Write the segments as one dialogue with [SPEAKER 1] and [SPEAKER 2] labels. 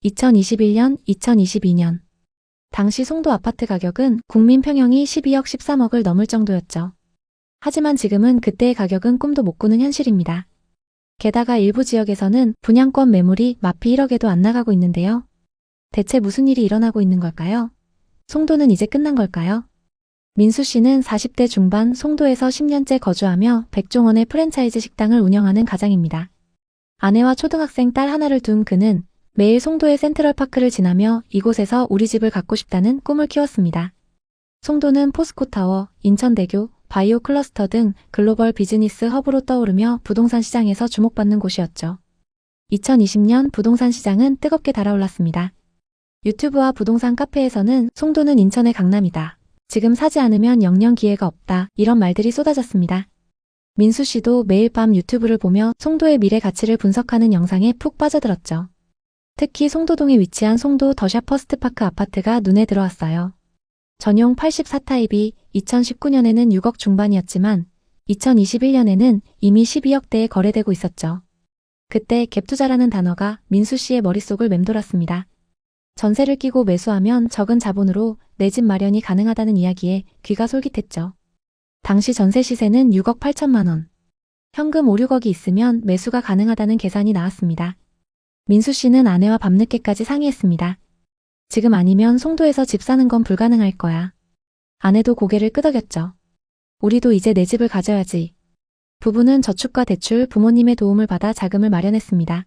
[SPEAKER 1] 2021년, 2022년. 당시 송도 아파트 가격은 국민 평형이 12억 13억을 넘을 정도였죠. 하지만 지금은 그때의 가격은 꿈도 못 꾸는 현실입니다. 게다가 일부 지역에서는 분양권 매물이 마피 1억에도 안 나가고 있는데요. 대체 무슨 일이 일어나고 있는 걸까요? 송도는 이제 끝난 걸까요? 민수 씨는 40대 중반 송도에서 10년째 거주하며 백종원의 프랜차이즈 식당을 운영하는 가장입니다. 아내와 초등학생 딸 하나를 둔 그는 매일 송도의 센트럴파크를 지나며 이곳에서 우리 집을 갖고 싶다는 꿈을 키웠습니다. 송도는 포스코타워, 인천대교, 바이오 클러스터 등 글로벌 비즈니스 허브로 떠오르며 부동산 시장에서 주목받는 곳이었죠. 2020년 부동산 시장은 뜨겁게 달아올랐습니다. 유튜브와 부동산 카페에서는 송도는 인천의 강남이다. 지금 사지 않으면 영영 기회가 없다. 이런 말들이 쏟아졌습니다. 민수 씨도 매일 밤 유튜브를 보며 송도의 미래 가치를 분석하는 영상에 푹 빠져들었죠. 특히 송도동에 위치한 송도 더샵 퍼스트파크 아파트가 눈에 들어왔어요. 전용 84타입이 2019년에는 6억 중반이었지만 2021년에는 이미 12억대에 거래되고 있었죠. 그때 갭투자라는 단어가 민수 씨의 머릿속을 맴돌았습니다. 전세를 끼고 매수하면 적은 자본으로 내 집 마련이 가능하다는 이야기에 귀가 솔깃했죠. 당시 전세 시세는 6억 8천만 원. 현금 5, 6억이 있으면 매수가 가능하다는 계산이 나왔습니다. 민수 씨는 아내와 밤늦게까지 상의했습니다. 지금 아니면 송도에서 집 사는 건 불가능할 거야. 아내도 고개를 끄덕였죠. 우리도 이제 내 집을 가져야지. 부부는 저축과 대출, 부모님의 도움을 받아 자금을 마련했습니다.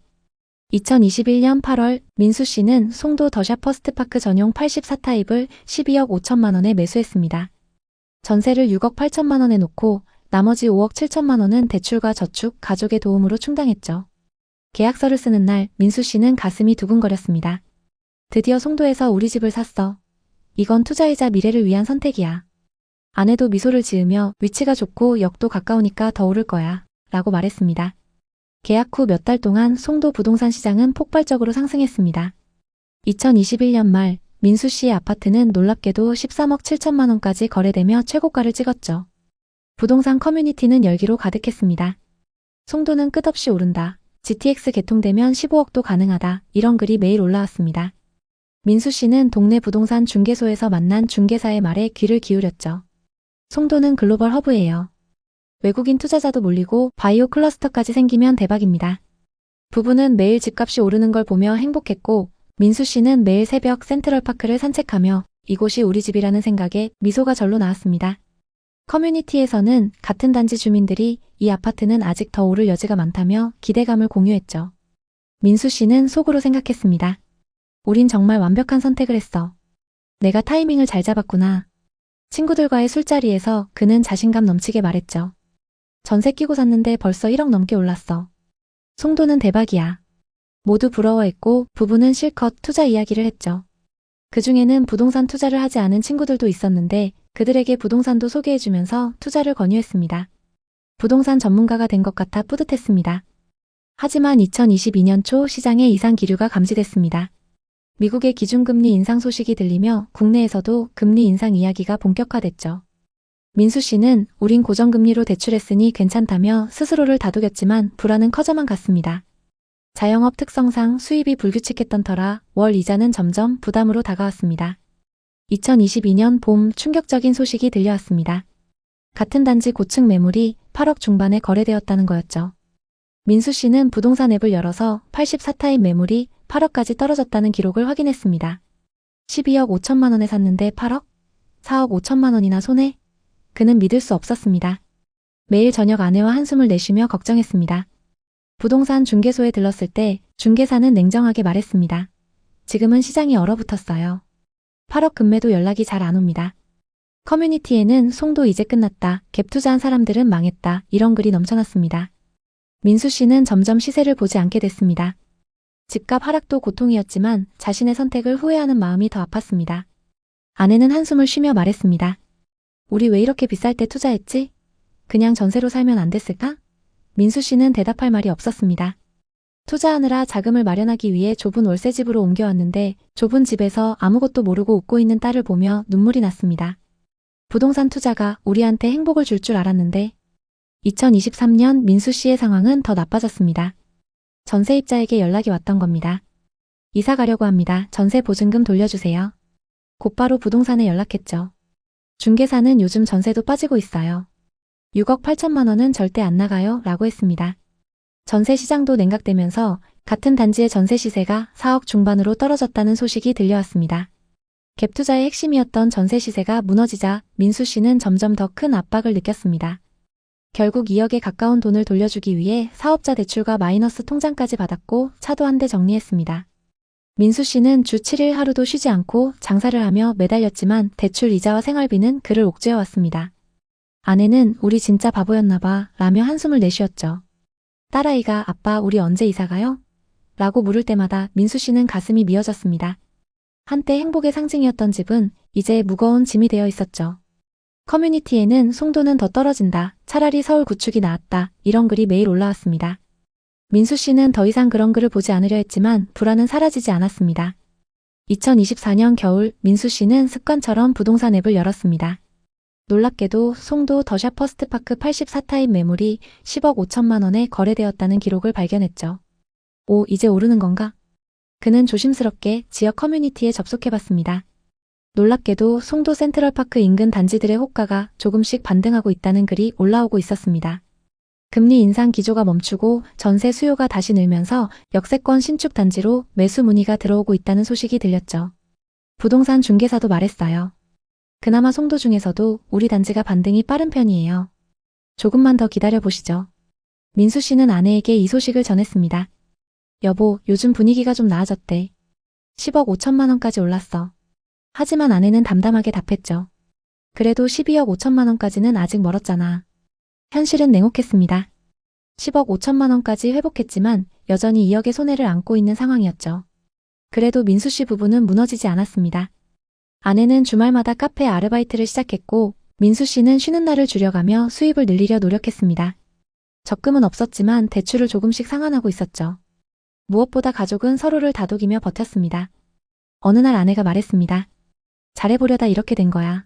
[SPEAKER 1] 2021년 8월 민수 씨는 송도 더샵 퍼스트파크 전용 84타입을 12억 5천만 원에 매수했습니다. 전세를 6억 8천만 원에 놓고 나머지 5억 7천만 원은 대출과 저축, 가족의 도움으로 충당했죠. 계약서를 쓰는 날 민수 씨는 가슴이 두근거렸습니다. 드디어 송도에서 우리 집을 샀어. 이건 투자이자 미래를 위한 선택이야. 아내도 미소를 지으며 위치가 좋고 역도 가까우니까 더 오를 거야 라고 말했습니다. 계약 후 몇 달 동안 송도 부동산 시장은 폭발적으로 상승했습니다. 2021년 말 민수 씨의 아파트는 놀랍게도 13억 7천만 원까지 거래되며 최고가를 찍었죠. 부동산 커뮤니티는 열기로 가득했습니다. 송도는 끝없이 오른다. GTX 개통되면 15억도 가능하다. 이런 글이 매일 올라왔습니다. 민수 씨는 동네 부동산 중개소에서 만난 중개사의 말에 귀를 기울였죠. 송도는 글로벌 허브예요. 외국인 투자자도 몰리고 바이오 클러스터까지 생기면 대박입니다. 부부는 매일 집값이 오르는 걸 보며 행복했고 민수 씨는 매일 새벽 센트럴파크를 산책하며 이곳이 우리 집이라는 생각에 미소가 절로 나왔습니다. 커뮤니티에서는 같은 단지 주민들이 이 아파트는 아직 더 오를 여지가 많다며 기대감을 공유했죠. 민수 씨는 속으로 생각했습니다. 우린 정말 완벽한 선택을 했어. 내가 타이밍을 잘 잡았구나. 친구들과의 술자리에서 그는 자신감 넘치게 말했죠. 전세 끼고 샀는데 벌써 1억 넘게 올랐어. 송도는 대박이야. 모두 부러워했고 부부는 실컷 투자 이야기를 했죠. 그중에는 부동산 투자를 하지 않은 친구들도 있었는데 그들에게 부동산도 소개해주면서 투자를 권유했습니다. 부동산 전문가가 된 것 같아 뿌듯했습니다. 하지만 2022년 초 시장에 이상 기류가 감지됐습니다. 미국의 기준금리 인상 소식이 들리며 국내에서도 금리 인상 이야기가 본격화됐죠. 민수 씨는 우린 고정금리로 대출했으니 괜찮다며 스스로를 다독였지만 불안은 커져만 갔습니다. 자영업 특성상 수입이 불규칙했던 터라 월 이자는 점점 부담으로 다가왔습니다. 2022년 봄 충격적인 소식이 들려왔습니다. 같은 단지 고층 매물이 8억 중반에 거래되었다는 거였죠. 민수 씨는 부동산 앱을 열어서 84타입 매물이 8억까지 떨어졌다는 기록을 확인했습니다. 12억 5천만 원에 샀는데 8억? 4억 5천만 원이나 손해? 그는 믿을 수 없었습니다. 매일 저녁 아내와 한숨을 내쉬며 걱정했습니다. 부동산 중개소에 들렀을 때 중개사는 냉정하게 말했습니다. 지금은 시장이 얼어붙었어요. 8억 금매도 연락이 잘 안 옵니다. 커뮤니티에는 송도 이제 끝났다. 갭 투자한 사람들은 망했다. 이런 글이 넘쳐났습니다. 민수 씨는 점점 시세를 보지 않게 됐습니다. 집값 하락도 고통이었지만 자신의 선택을 후회하는 마음이 더 아팠습니다. 아내는 한숨을 쉬며 말했습니다. 우리 왜 이렇게 비쌀 때 투자했지? 그냥 전세로 살면 안 됐을까? 민수 씨는 대답할 말이 없었습니다. 투자하느라 자금을 마련하기 위해 좁은 월세집으로 옮겨왔는데 좁은 집에서 아무것도 모르고 웃고 있는 딸을 보며 눈물이 났습니다. 부동산 투자가 우리한테 행복을 줄 줄 알았는데 2023년 민수 씨의 상황은 더 나빠졌습니다. 전세입자에게 연락이 왔던 겁니다. 이사 가려고 합니다. 전세 보증금 돌려주세요. 곧바로 부동산에 연락했죠. 중개사는 요즘 전세도 빠지고 있어요. 6억 8천만 원은 절대 안 나가요 라고 했습니다. 전세 시장도 냉각되면서 같은 단지의 전세 시세가 4억 중반으로 떨어졌다는 소식이 들려왔습니다. 갭 투자의 핵심이었던 전세 시세가 무너지자 민수 씨는 점점 더 큰 압박을 느꼈습니다. 결국 2억에 가까운 돈을 돌려주기 위해 사업자 대출과 마이너스 통장까지 받았고 차도 한 대 정리했습니다. 민수 씨는 주 7일 하루도 쉬지 않고 장사를 하며 매달렸지만 대출 이자와 생활비는 그를 옥죄어왔습니다. 아내는 우리 진짜 바보였나 봐 라며 한숨을 내쉬었죠. 딸아이가 아빠 우리 언제 이사 가요? 라고 물을 때마다 민수 씨는 가슴이 미어졌습니다. 한때 행복의 상징이었던 집은 이제 무거운 짐이 되어 있었죠. 커뮤니티에는 송도는 더 떨어진다. 차라리 서울 구축이 나았다. 이런 글이 매일 올라왔습니다. 민수 씨는 더 이상 그런 글을 보지 않으려 했지만 불안은 사라지지 않았습니다. 2024년 겨울 민수 씨는 습관처럼 부동산 앱을 열었습니다. 놀랍게도 송도 더샵 퍼스트파크 84타입 매물이 10억 5천만 원에 거래되었다는 기록을 발견했죠. 오, 이제 오르는 건가? 그는 조심스럽게 지역 커뮤니티에 접속해봤습니다. 놀랍게도 송도 센트럴파크 인근 단지들의 호가가 조금씩 반등하고 있다는 글이 올라오고 있었습니다. 금리 인상 기조가 멈추고 전세 수요가 다시 늘면서 역세권 신축 단지로 매수 문의가 들어오고 있다는 소식이 들렸죠. 부동산 중개사도 말했어요. 그나마 송도 중에서도 우리 단지가 반등이 빠른 편이에요. 조금만 더 기다려보시죠. 민수 씨는 아내에게 이 소식을 전했습니다. 여보, 요즘 분위기가 좀 나아졌대. 10억 5천만 원까지 올랐어. 하지만 아내는 담담하게 답했죠. 그래도 12억 5천만 원까지는 아직 멀었잖아. 현실은 냉혹했습니다. 10억 5천만 원까지 회복했지만 여전히 2억의 손해를 안고 있는 상황이었죠. 그래도 민수 씨 부부는 무너지지 않았습니다. 아내는 주말마다 카페 아르바이트를 시작했고 민수 씨는 쉬는 날을 줄여가며 수입을 늘리려 노력했습니다. 적금은 없었지만 대출을 조금씩 상환하고 있었죠. 무엇보다 가족은 서로를 다독이며 버텼습니다. 어느 날 아내가 말했습니다. 잘해보려다 이렇게 된 거야.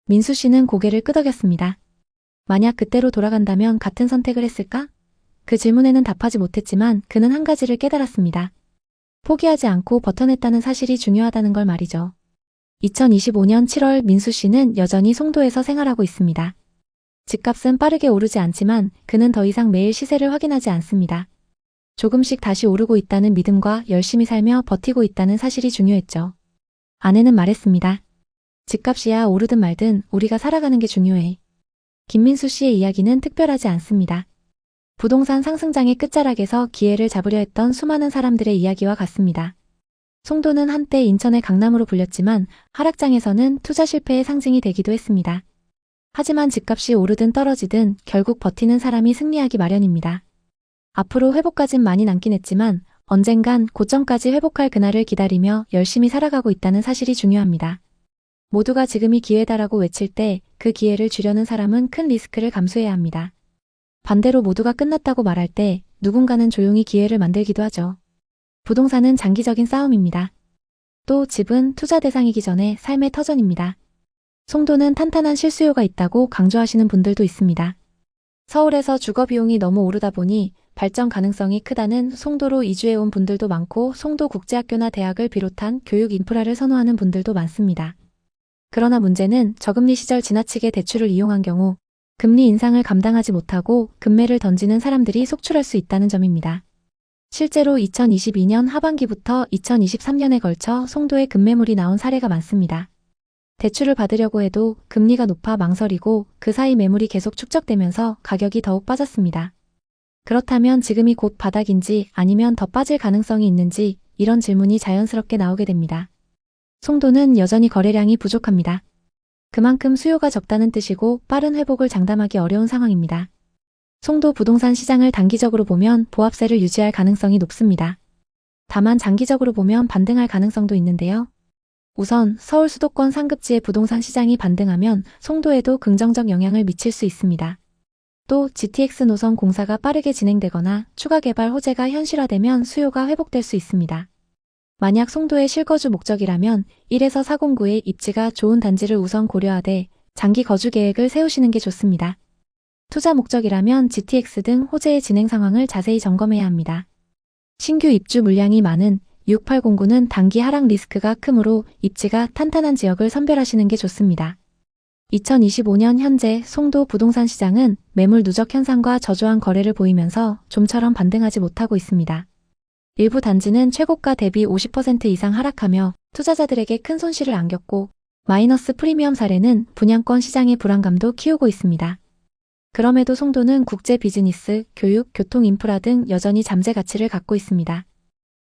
[SPEAKER 1] 민수 씨는 고개를 끄덕였습니다. 만약 그때로 돌아간다면 같은 선택을 했을까? 그 질문에는 답하지 못했지만 그는 한 가지를 깨달았습니다. 포기하지 않고 버텨냈다는 사실이 중요하다는 걸 말이죠. 2025년 7월 민수 씨는 여전히 송도에서 생활하고 있습니다. 집값은 빠르게 오르지 않지만 그는 더 이상 매일 시세를 확인하지 않습니다. 조금씩 다시 오르고 있다는 믿음과 열심히 살며 버티고 있다는 사실이 중요했죠. 아내는 말했습니다. 집값이야 오르든 말든 우리가 살아가는 게 중요해. 김민수 씨의 이야기는 특별하지 않습니다. 부동산 상승장의 끝자락에서 기회를 잡으려 했던 수많은 사람들의 이야기와 같습니다. 송도는 한때 인천의 강남으로 불렸지만 하락장에서는 투자 실패의 상징이 되기도 했습니다. 하지만 집값이 오르든 떨어지든 결국 버티는 사람이 승리하기 마련입니다. 앞으로 회복까진 많이 남긴 했지만 언젠간 고점까지 회복할 그날을 기다리며 열심히 살아가고 있다는 사실이 중요합니다. 모두가 지금이 기회다라고 외칠 때 그 기회를 주려는 사람은 큰 리스크를 감수해야 합니다. 반대로 모두가 끝났다고 말할 때 누군가는 조용히 기회를 만들기도 하죠. 부동산은 장기적인 싸움입니다. 또 집은 투자 대상이기 전에 삶의 터전입니다. 송도는 탄탄한 실수요가 있다고 강조하시는 분들도 있습니다. 서울에서 주거 비용이 너무 오르다 보니 발전 가능성이 크다는 송도로 이주해온 분들도 많고 송도국제학교나 대학을 비롯한 교육 인프라를 선호하는 분들도 많습니다. 그러나 문제는 저금리 시절 지나치게 대출을 이용한 경우 금리 인상을 감당하지 못하고 금매를 던지는 사람들이 속출할 수 있다는 점입니다. 실제로 2022년 하반기부터 2023년에 걸쳐 송도에 급매물이 나온 사례가 많습니다. 대출을 받으려고 해도 금리가 높아 망설이고 그 사이 매물이 계속 축적되면서 가격이 더욱 빠졌습니다. 그렇다면 지금이 곧 바닥인지 아니면 더 빠질 가능성이 있는지 이런 질문이 자연스럽게 나오게 됩니다. 송도는 여전히 거래량이 부족합니다. 그만큼 수요가 적다는 뜻이고 빠른 회복을 장담하기 어려운 상황입니다. 송도 부동산 시장을 단기적으로 보면 보합세를 유지할 가능성이 높습니다. 다만 장기적으로 보면 반등할 가능성도 있는데요. 우선 서울 수도권 상급지의 부동산 시장이 반등하면 송도에도 긍정적 영향을 미칠 수 있습니다. 또 GTX 노선 공사가 빠르게 진행되거나 추가 개발 호재가 현실화되면 수요가 회복될 수 있습니다. 만약 송도의 실거주 목적이라면 1에서 409의 입지가 좋은 단지를 우선 고려하되 장기 거주 계획을 세우시는 게 좋습니다. 투자 목적이라면 GTX 등 호재의 진행 상황을 자세히 점검해야 합니다. 신규 입주 물량이 많은 6809는 단기 하락 리스크가 크므로 입지가 탄탄한 지역을 선별하시는 게 좋습니다. 2025년 현재 송도 부동산 시장은 매물 누적 현상과 저조한 거래를 보이면서 좀처럼 반등하지 못하고 있습니다. 일부 단지는 최고가 대비 50% 이상 하락하며 투자자들에게 큰 손실을 안겼고 마이너스 프리미엄 사례는 분양권 시장의 불안감도 키우고 있습니다. 그럼에도 송도는 국제 비즈니스, 교육, 교통 인프라 등 여전히 잠재 가치를 갖고 있습니다.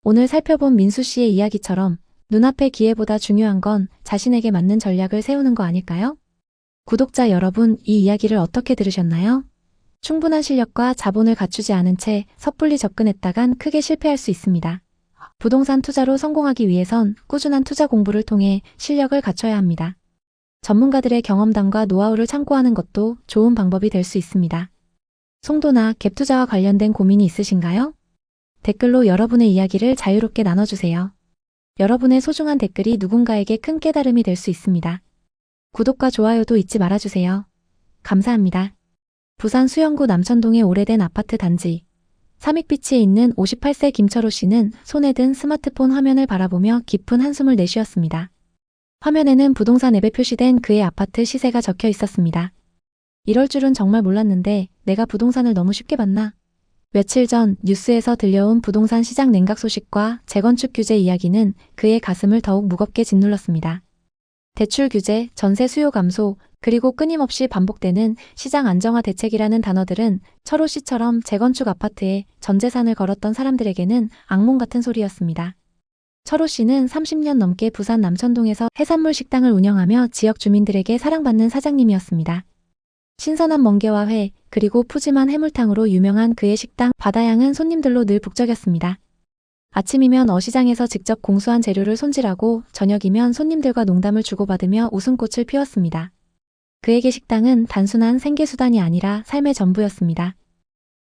[SPEAKER 1] 오늘 살펴본 민수 씨의 이야기처럼 눈앞의 기회보다 중요한 건 자신에게 맞는 전략을 세우는 거 아닐까요? 구독자 여러분, 이 이야기를 어떻게 들으셨나요? 충분한 실력과 자본을 갖추지 않은 채 섣불리 접근했다간 크게 실패할 수 있습니다. 부동산 투자로 성공하기 위해선 꾸준한 투자 공부를 통해 실력을 갖춰야 합니다. 전문가들의 경험담과 노하우를 참고하는 것도 좋은 방법이 될 수 있습니다. 송도나 갭 투자와 관련된 고민이 있으신가요? 댓글로 여러분의 이야기를 자유롭게 나눠주세요. 여러분의 소중한 댓글이 누군가에게 큰 깨달음이 될 수 있습니다. 구독과 좋아요도 잊지 말아주세요. 감사합니다. 부산 수영구 남천동의 오래된 아파트 단지. 삼익비치에 있는 58세 김철호 씨는 손에 든 스마트폰 화면을 바라보며 깊은 한숨을 내쉬었습니다. 화면에는 부동산 앱에 표시된 그의 아파트 시세가 적혀 있었습니다. 이럴 줄은 정말 몰랐는데 내가 부동산을 너무 쉽게 봤나? 며칠 전 뉴스에서 들려온 부동산 시장 냉각 소식과 재건축 규제 이야기는 그의 가슴을 더욱 무겁게 짓눌렀습니다. 대출 규제, 전세 수요 감소, 그리고 끊임없이 반복되는 시장 안정화 대책이라는 단어들은 철호 씨처럼 재건축 아파트에 전 재산을 걸었던 사람들에게는 악몽 같은 소리였습니다. 철호 씨는 30년 넘게 부산 남천동에서 해산물 식당을 운영하며 지역 주민들에게 사랑받는 사장님이었습니다. 신선한 멍게와 회, 그리고 푸짐한 해물탕으로 유명한 그의 식당 바다양은 손님들로 늘 북적였습니다. 아침이면 어시장에서 직접 공수한 재료를 손질하고 저녁이면 손님들과 농담을 주고받으며 웃음꽃을 피웠습니다. 그에게 식당은 단순한 생계수단이 아니라 삶의 전부였습니다.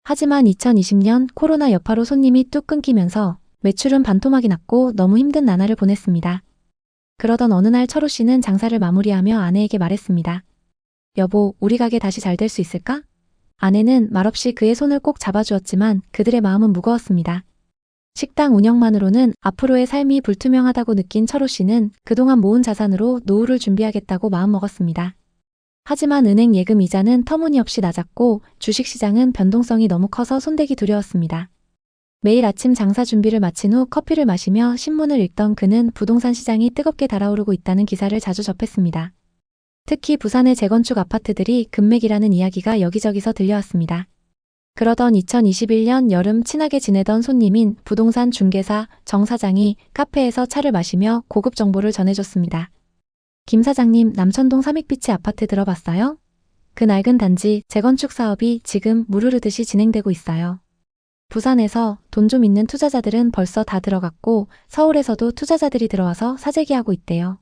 [SPEAKER 1] 하지만 2020년 코로나 여파로 손님이 뚝 끊기면서 매출은 반토막이 났고 너무 힘든 나날을 보냈습니다. 그러던 어느 날 철호 씨는 장사를 마무리하며 아내에게 말했습니다. 여보, 우리 가게 다시 잘 될 수 있을까? 아내는 말없이 그의 손을 꼭 잡아주었지만 그들의 마음은 무거웠습니다. 식당 운영만으로는 앞으로의 삶이 불투명하다고 느낀 철호 씨는 그동안 모은 자산으로 노후를 준비하겠다고 마음먹었습니다. 하지만 은행 예금 이자는 터무니없이 낮았고 주식시장은 변동성이 너무 커서 손대기 두려웠습니다. 매일 아침 장사 준비를 마친 후 커피를 마시며 신문을 읽던 그는 부동산 시장이 뜨겁게 달아오르고 있다는 기사를 자주 접했습니다. 특히 부산의 재건축 아파트들이 급맥이라는 이야기가 여기저기서 들려왔습니다. 그러던 2021년 여름 친하게 지내던 손님인 부동산 중개사 정 사장이 카페에서 차를 마시며 고급 정보를 전해줬습니다. 김 사장님, 남천동 삼익비치 아파트 들어봤어요? 그 낡은 단지 재건축 사업이 지금 물 흐르듯이 진행되고 있어요. 부산에서 돈 좀 있는 투자자들은 벌써 다 들어갔고 서울에서도 투자자들이 들어와서 사재기하고 있대요.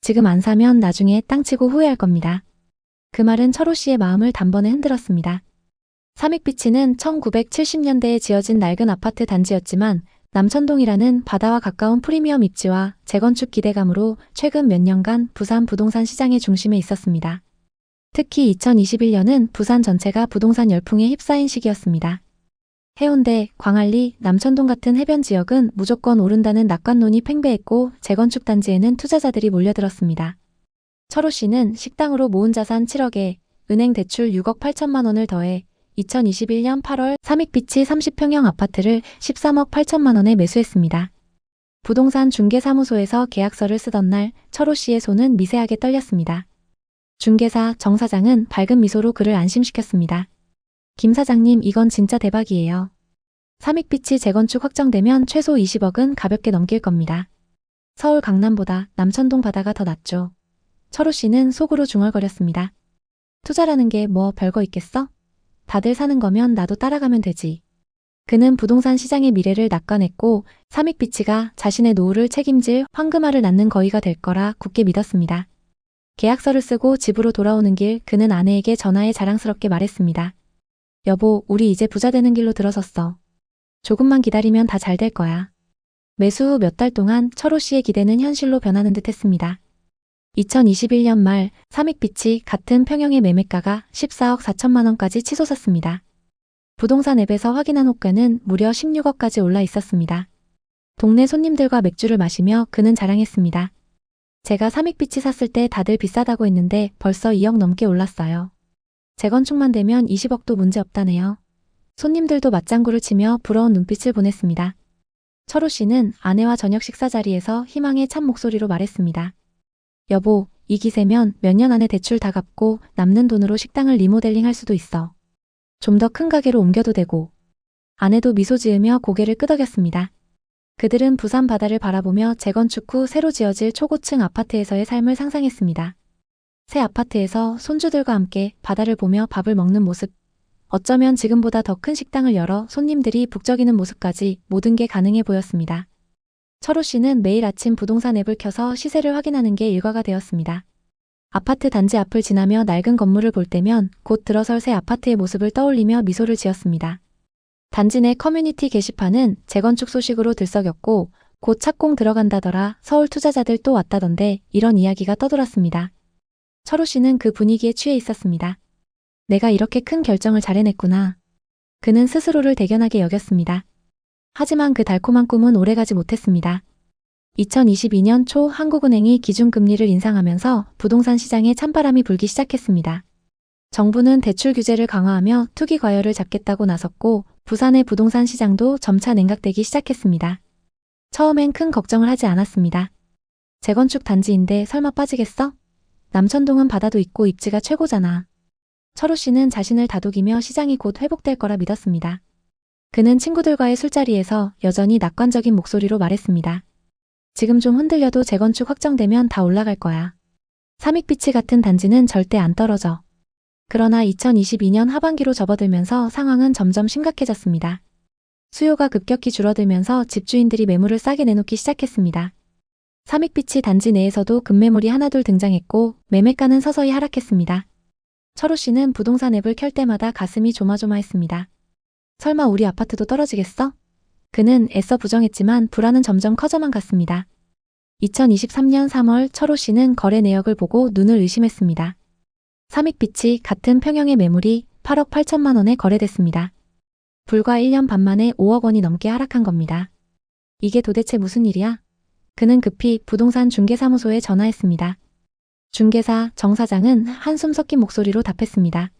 [SPEAKER 1] 지금 안 사면 나중에 땅 치고 후회할 겁니다. 그 말은 철호 씨의 마음을 단번에 흔들었습니다. 삼익비치는 1970년대에 지어진 낡은 아파트 단지였지만 남천동이라는 바다와 가까운 프리미엄 입지와 재건축 기대감으로 최근 몇 년간 부산 부동산 시장의 중심에 있었습니다. 특히 2021년은 부산 전체가 부동산 열풍에 휩싸인 시기였습니다. 해운대, 광안리, 남천동 같은 해변 지역은 무조건 오른다는 낙관론이 팽배했고 재건축 단지에는 투자자들이 몰려들었습니다. 철호 씨는 식당으로 모은 자산 7억에 은행 대출 6억 8천만 원을 더해 2021년 8월 삼익비치 30평형 아파트를 13억 8천만 원에 매수했습니다. 부동산 중개사무소에서 계약서를 쓰던 날 철호 씨의 손은 미세하게 떨렸습니다. 중개사 정 사장은 밝은 미소로 그를 안심시켰습니다. 김 사장님, 이건 진짜 대박이에요. 삼익비치 재건축 확정되면 최소 20억은 가볍게 넘길 겁니다. 서울 강남보다 남천동 바다가 더 낫죠. 철호 씨는 속으로 중얼거렸습니다. 투자라는 게 뭐 별거 있겠어? 다들 사는 거면 나도 따라가면 되지. 그는 부동산 시장의 미래를 낙관했고 삼익비치가 자신의 노후를 책임질 황금알을 낳는 거위가 될 거라 굳게 믿었습니다. 계약서를 쓰고 집으로 돌아오는 길 그는 아내에게 전화해 자랑스럽게 말했습니다. 여보, 우리 이제 부자 되는 길로 들어섰어. 조금만 기다리면 다 잘 될 거야. 매수 후 몇 달 동안 철호 씨의 기대는 현실로 변하는 듯 했습니다. 2021년 말 삼익빛이 같은 평형의 매매가가 14억 4천만 원까지 치솟았습니다. 부동산 앱에서 확인한 호가는 무려 16억까지 올라 있었습니다. 동네 손님들과 맥주를 마시며 그는 자랑했습니다. 제가 삼익빛이 샀을 때 다들 비싸다고 했는데 벌써 2억 넘게 올랐어요. 재건축만 되면 20억도 문제 없다네요. 손님들도 맞장구를 치며 부러운 눈빛을 보냈습니다. 철호 씨는 아내와 저녁 식사 자리에서 희망에 찬 목소리로 말했습니다. 여보, 이 기세면 몇 년 안에 대출 다 갚고 남는 돈으로 식당을 리모델링 할 수도 있어. 좀 더 큰 가게로 옮겨도 되고. 아내도 미소 지으며 고개를 끄덕였습니다. 그들은 부산 바다를 바라보며 재건축 후 새로 지어질 초고층 아파트에서의 삶을 상상했습니다. 새 아파트에서 손주들과 함께 바다를 보며 밥을 먹는 모습. 어쩌면 지금보다 더 큰 식당을 열어 손님들이 북적이는 모습까지 모든 게 가능해 보였습니다. 철호 씨는 매일 아침 부동산 앱을 켜서 시세를 확인하는 게 일과가 되었습니다. 아파트 단지 앞을 지나며 낡은 건물을 볼 때면 곧 들어설 새 아파트의 모습을 떠올리며 미소를 지었습니다. 단지 내 커뮤니티 게시판은 재건축 소식으로 들썩였고 곧 착공 들어간다더라, 서울 투자자들 또 왔다던데 이런 이야기가 떠돌았습니다. 철호 씨는 그 분위기에 취해 있었습니다. 내가 이렇게 큰 결정을 잘 해냈구나. 그는 스스로를 대견하게 여겼습니다. 하지만 그 달콤한 꿈은 오래가지 못했습니다. 2022년 초 한국은행이 기준금리를 인상하면서 부동산 시장에 찬바람이 불기 시작했습니다. 정부는 대출 규제를 강화하며 투기 과열을 잡겠다고 나섰고 부산의 부동산 시장도 점차 냉각되기 시작했습니다. 처음엔 큰 걱정을 하지 않았습니다. 재건축 단지인데 설마 빠지겠어? 남천동은 바다도 있고 입지가 최고잖아. 철호 씨는 자신을 다독이며 시장이 곧 회복될 거라 믿었습니다. 그는 친구들과의 술자리에서 여전히 낙관적인 목소리로 말했습니다. 지금 좀 흔들려도 재건축 확정되면 다 올라갈 거야. 삼익빛이 같은 단지는 절대 안 떨어져. 그러나 2022년 하반기로 접어들면서 상황은 점점 심각해졌습니다. 수요가 급격히 줄어들면서 집주인들이 매물을 싸게 내놓기 시작했습니다. 삼익빛이 단지 내에서도 급매물이 하나둘 등장했고 매매가는 서서히 하락했습니다. 철호 씨는 부동산 앱을 켤 때마다 가슴이 조마조마했습니다. 설마 우리 아파트도 떨어지겠어? 그는 애써 부정했지만 불안은 점점 커져만 갔습니다. 2023년 3월 철호 씨는 거래 내역을 보고 눈을 의심했습니다. 삼익빛이 같은 평형의 매물이 8억 8천만 원에 거래됐습니다. 불과 1년 반 만에 5억 원이 넘게 하락한 겁니다. 이게 도대체 무슨 일이야? 그는 급히 부동산 중개사무소에 전화했습니다. 중개사 정 사장은 한숨 섞인 목소리로 답했습니다.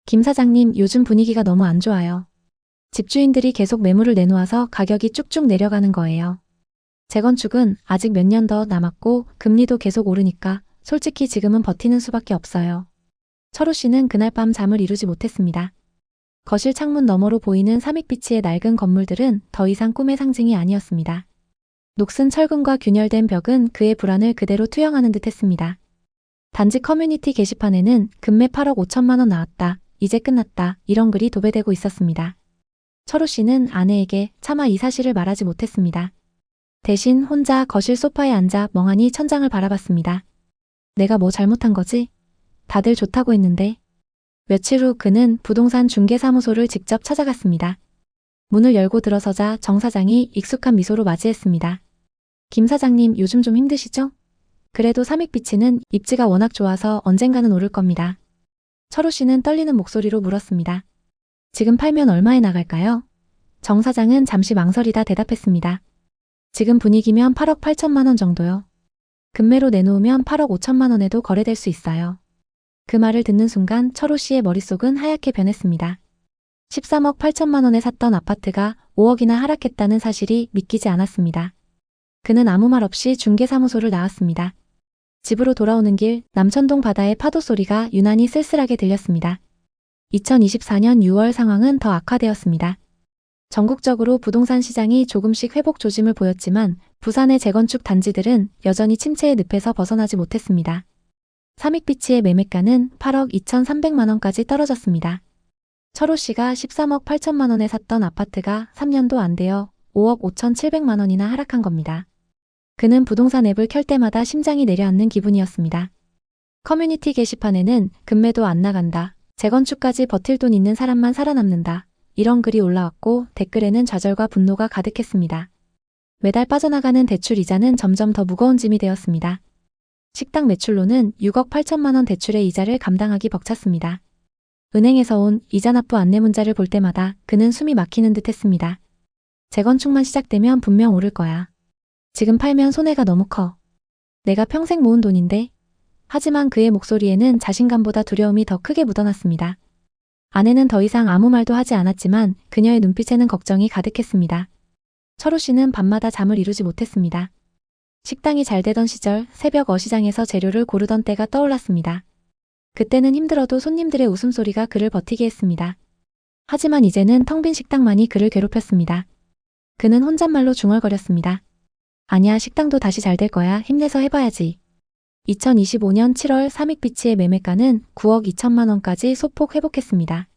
[SPEAKER 1] 김 사장님, 요즘 분위기가 너무 안 좋아요. 집주인들이 계속 매물을 내놓아서 가격이 쭉쭉 내려가는 거예요. 재건축은 아직 몇 년 더 남았고 금리도 계속 오르니까 솔직히 지금은 버티는 수밖에 없어요. 철호 씨는 그날 밤 잠을 이루지 못했습니다. 거실 창문 너머로 보이는 삼익빛의 낡은 건물들은 더 이상 꿈의 상징이 아니었습니다. 녹슨 철근과 균열된 벽은 그의 불안을 그대로 투영하는 듯 했습니다. 단지 커뮤니티 게시판에는 금매 8억 5천만 원 나왔다, 이제 끝났다, 이런 글이 도배되고 있었습니다. 철호 씨는 아내에게 차마 이 사실을 말하지 못했습니다. 대신 혼자 거실 소파에 앉아 멍하니 천장을 바라봤습니다. 내가 뭐 잘못한 거지? 다들 좋다고 했는데. 며칠 후 그는 부동산 중개사무소를 직접 찾아갔습니다. 문을 열고 들어서자 정 사장이 익숙한 미소로 맞이했습니다. 김 사장님, 요즘 좀 힘드시죠? 그래도 삼익빛이는 입지가 워낙 좋아서 언젠가는 오를 겁니다. 철호 씨는 떨리는 목소리로 물었습니다. 지금 팔면 얼마에 나갈까요? 정 사장은 잠시 망설이다 대답했습니다. 지금 분위기면 8억 8천만 원 정도요. 금매로 내놓으면 8억 5천만 원에도 거래될 수 있어요. 그 말을 듣는 순간 철호 씨의 머릿속은 하얗게 변했습니다. 13억 8천만 원에 샀던 아파트가 5억이나 하락했다는 사실이 믿기지 않았습니다. 그는 아무 말 없이 중개사무소를 나왔습니다. 집으로 돌아오는 길 남천동 바다의 파도 소리가 유난히 쓸쓸하게 들렸습니다. 2024년 6월 상황은 더 악화되었습니다. 전국적으로 부동산 시장이 조금씩 회복 조짐을 보였지만 부산의 재건축 단지들은 여전히 침체의 늪에서 벗어나지 못했습니다. 삼익빛의 매매가는 8억 2,300만 원까지 떨어졌습니다. 철호 씨가 13억 8천만 원에 샀던 아파트가 3년도 안 되어 5억 5,700만 원이나 하락한 겁니다. 그는 부동산 앱을 켤 때마다 심장이 내려앉는 기분이었습니다. 커뮤니티 게시판에는 금매도 안 나간다, 재건축까지 버틸 돈 있는 사람만 살아남는다, 이런 글이 올라왔고 댓글에는 좌절과 분노가 가득했습니다. 매달 빠져나가는 대출 이자는 점점 더 무거운 짐이 되었습니다. 식당 매출로는 6억 8천만 원 대출의 이자를 감당하기 벅찼습니다. 은행에서 온 이자 납부 안내 문자를 볼 때마다 그는 숨이 막히는 듯 했습니다. 재건축만 시작되면 분명 오를 거야. 지금 팔면 손해가 너무 커. 내가 평생 모은 돈인데. 하지만 그의 목소리에는 자신감보다 두려움이 더 크게 묻어났습니다. 아내는 더 이상 아무 말도 하지 않았지만 그녀의 눈빛에는 걱정이 가득했습니다. 철우 씨는 밤마다 잠을 이루지 못했습니다. 식당이 잘 되던 시절 새벽 어시장에서 재료를 고르던 때가 떠올랐습니다. 그때는 힘들어도 손님들의 웃음소리가 그를 버티게 했습니다. 하지만 이제는 텅 빈 식당만이 그를 괴롭혔습니다. 그는 혼잣말로 중얼거렸습니다. 아니야, 식당도 다시 잘 될 거야. 힘내서 해봐야지. 2025년 7월 삼익비치의 매매가는 9억 2천만 원까지 소폭 회복했습니다.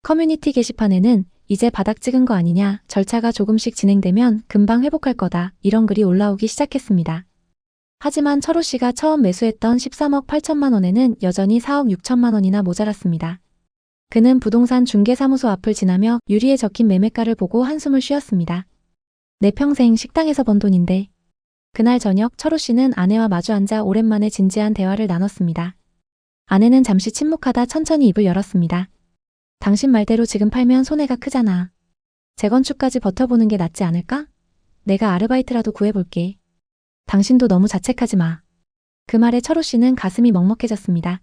[SPEAKER 1] 커뮤니티 게시판에는 이제 바닥 찍은 거 아니냐, 절차가 조금씩 진행되면 금방 회복할 거다, 이런 글이 올라오기 시작했습니다. 하지만 철우 씨가 처음 매수했던 13억 8천만 원에는 여전히 4억 6천만 원이나 모자랐습니다. 그는 부동산 중개사무소 앞을 지나며 유리에 적힌 매매가를 보고 한숨을 쉬었습니다. 내 평생 식당에서 번 돈인데. 그날 저녁 철우 씨는 아내와 마주 앉아 오랜만에 진지한 대화를 나눴습니다. 아내는 잠시 침묵하다 천천히 입을 열었습니다. 당신 말대로 지금 팔면 손해가 크잖아. 재건축까지 버텨보는 게 낫지 않을까? 내가 아르바이트라도 구해볼게. 당신도 너무 자책하지 마. 그 말에 철우 씨는 가슴이 먹먹해졌습니다.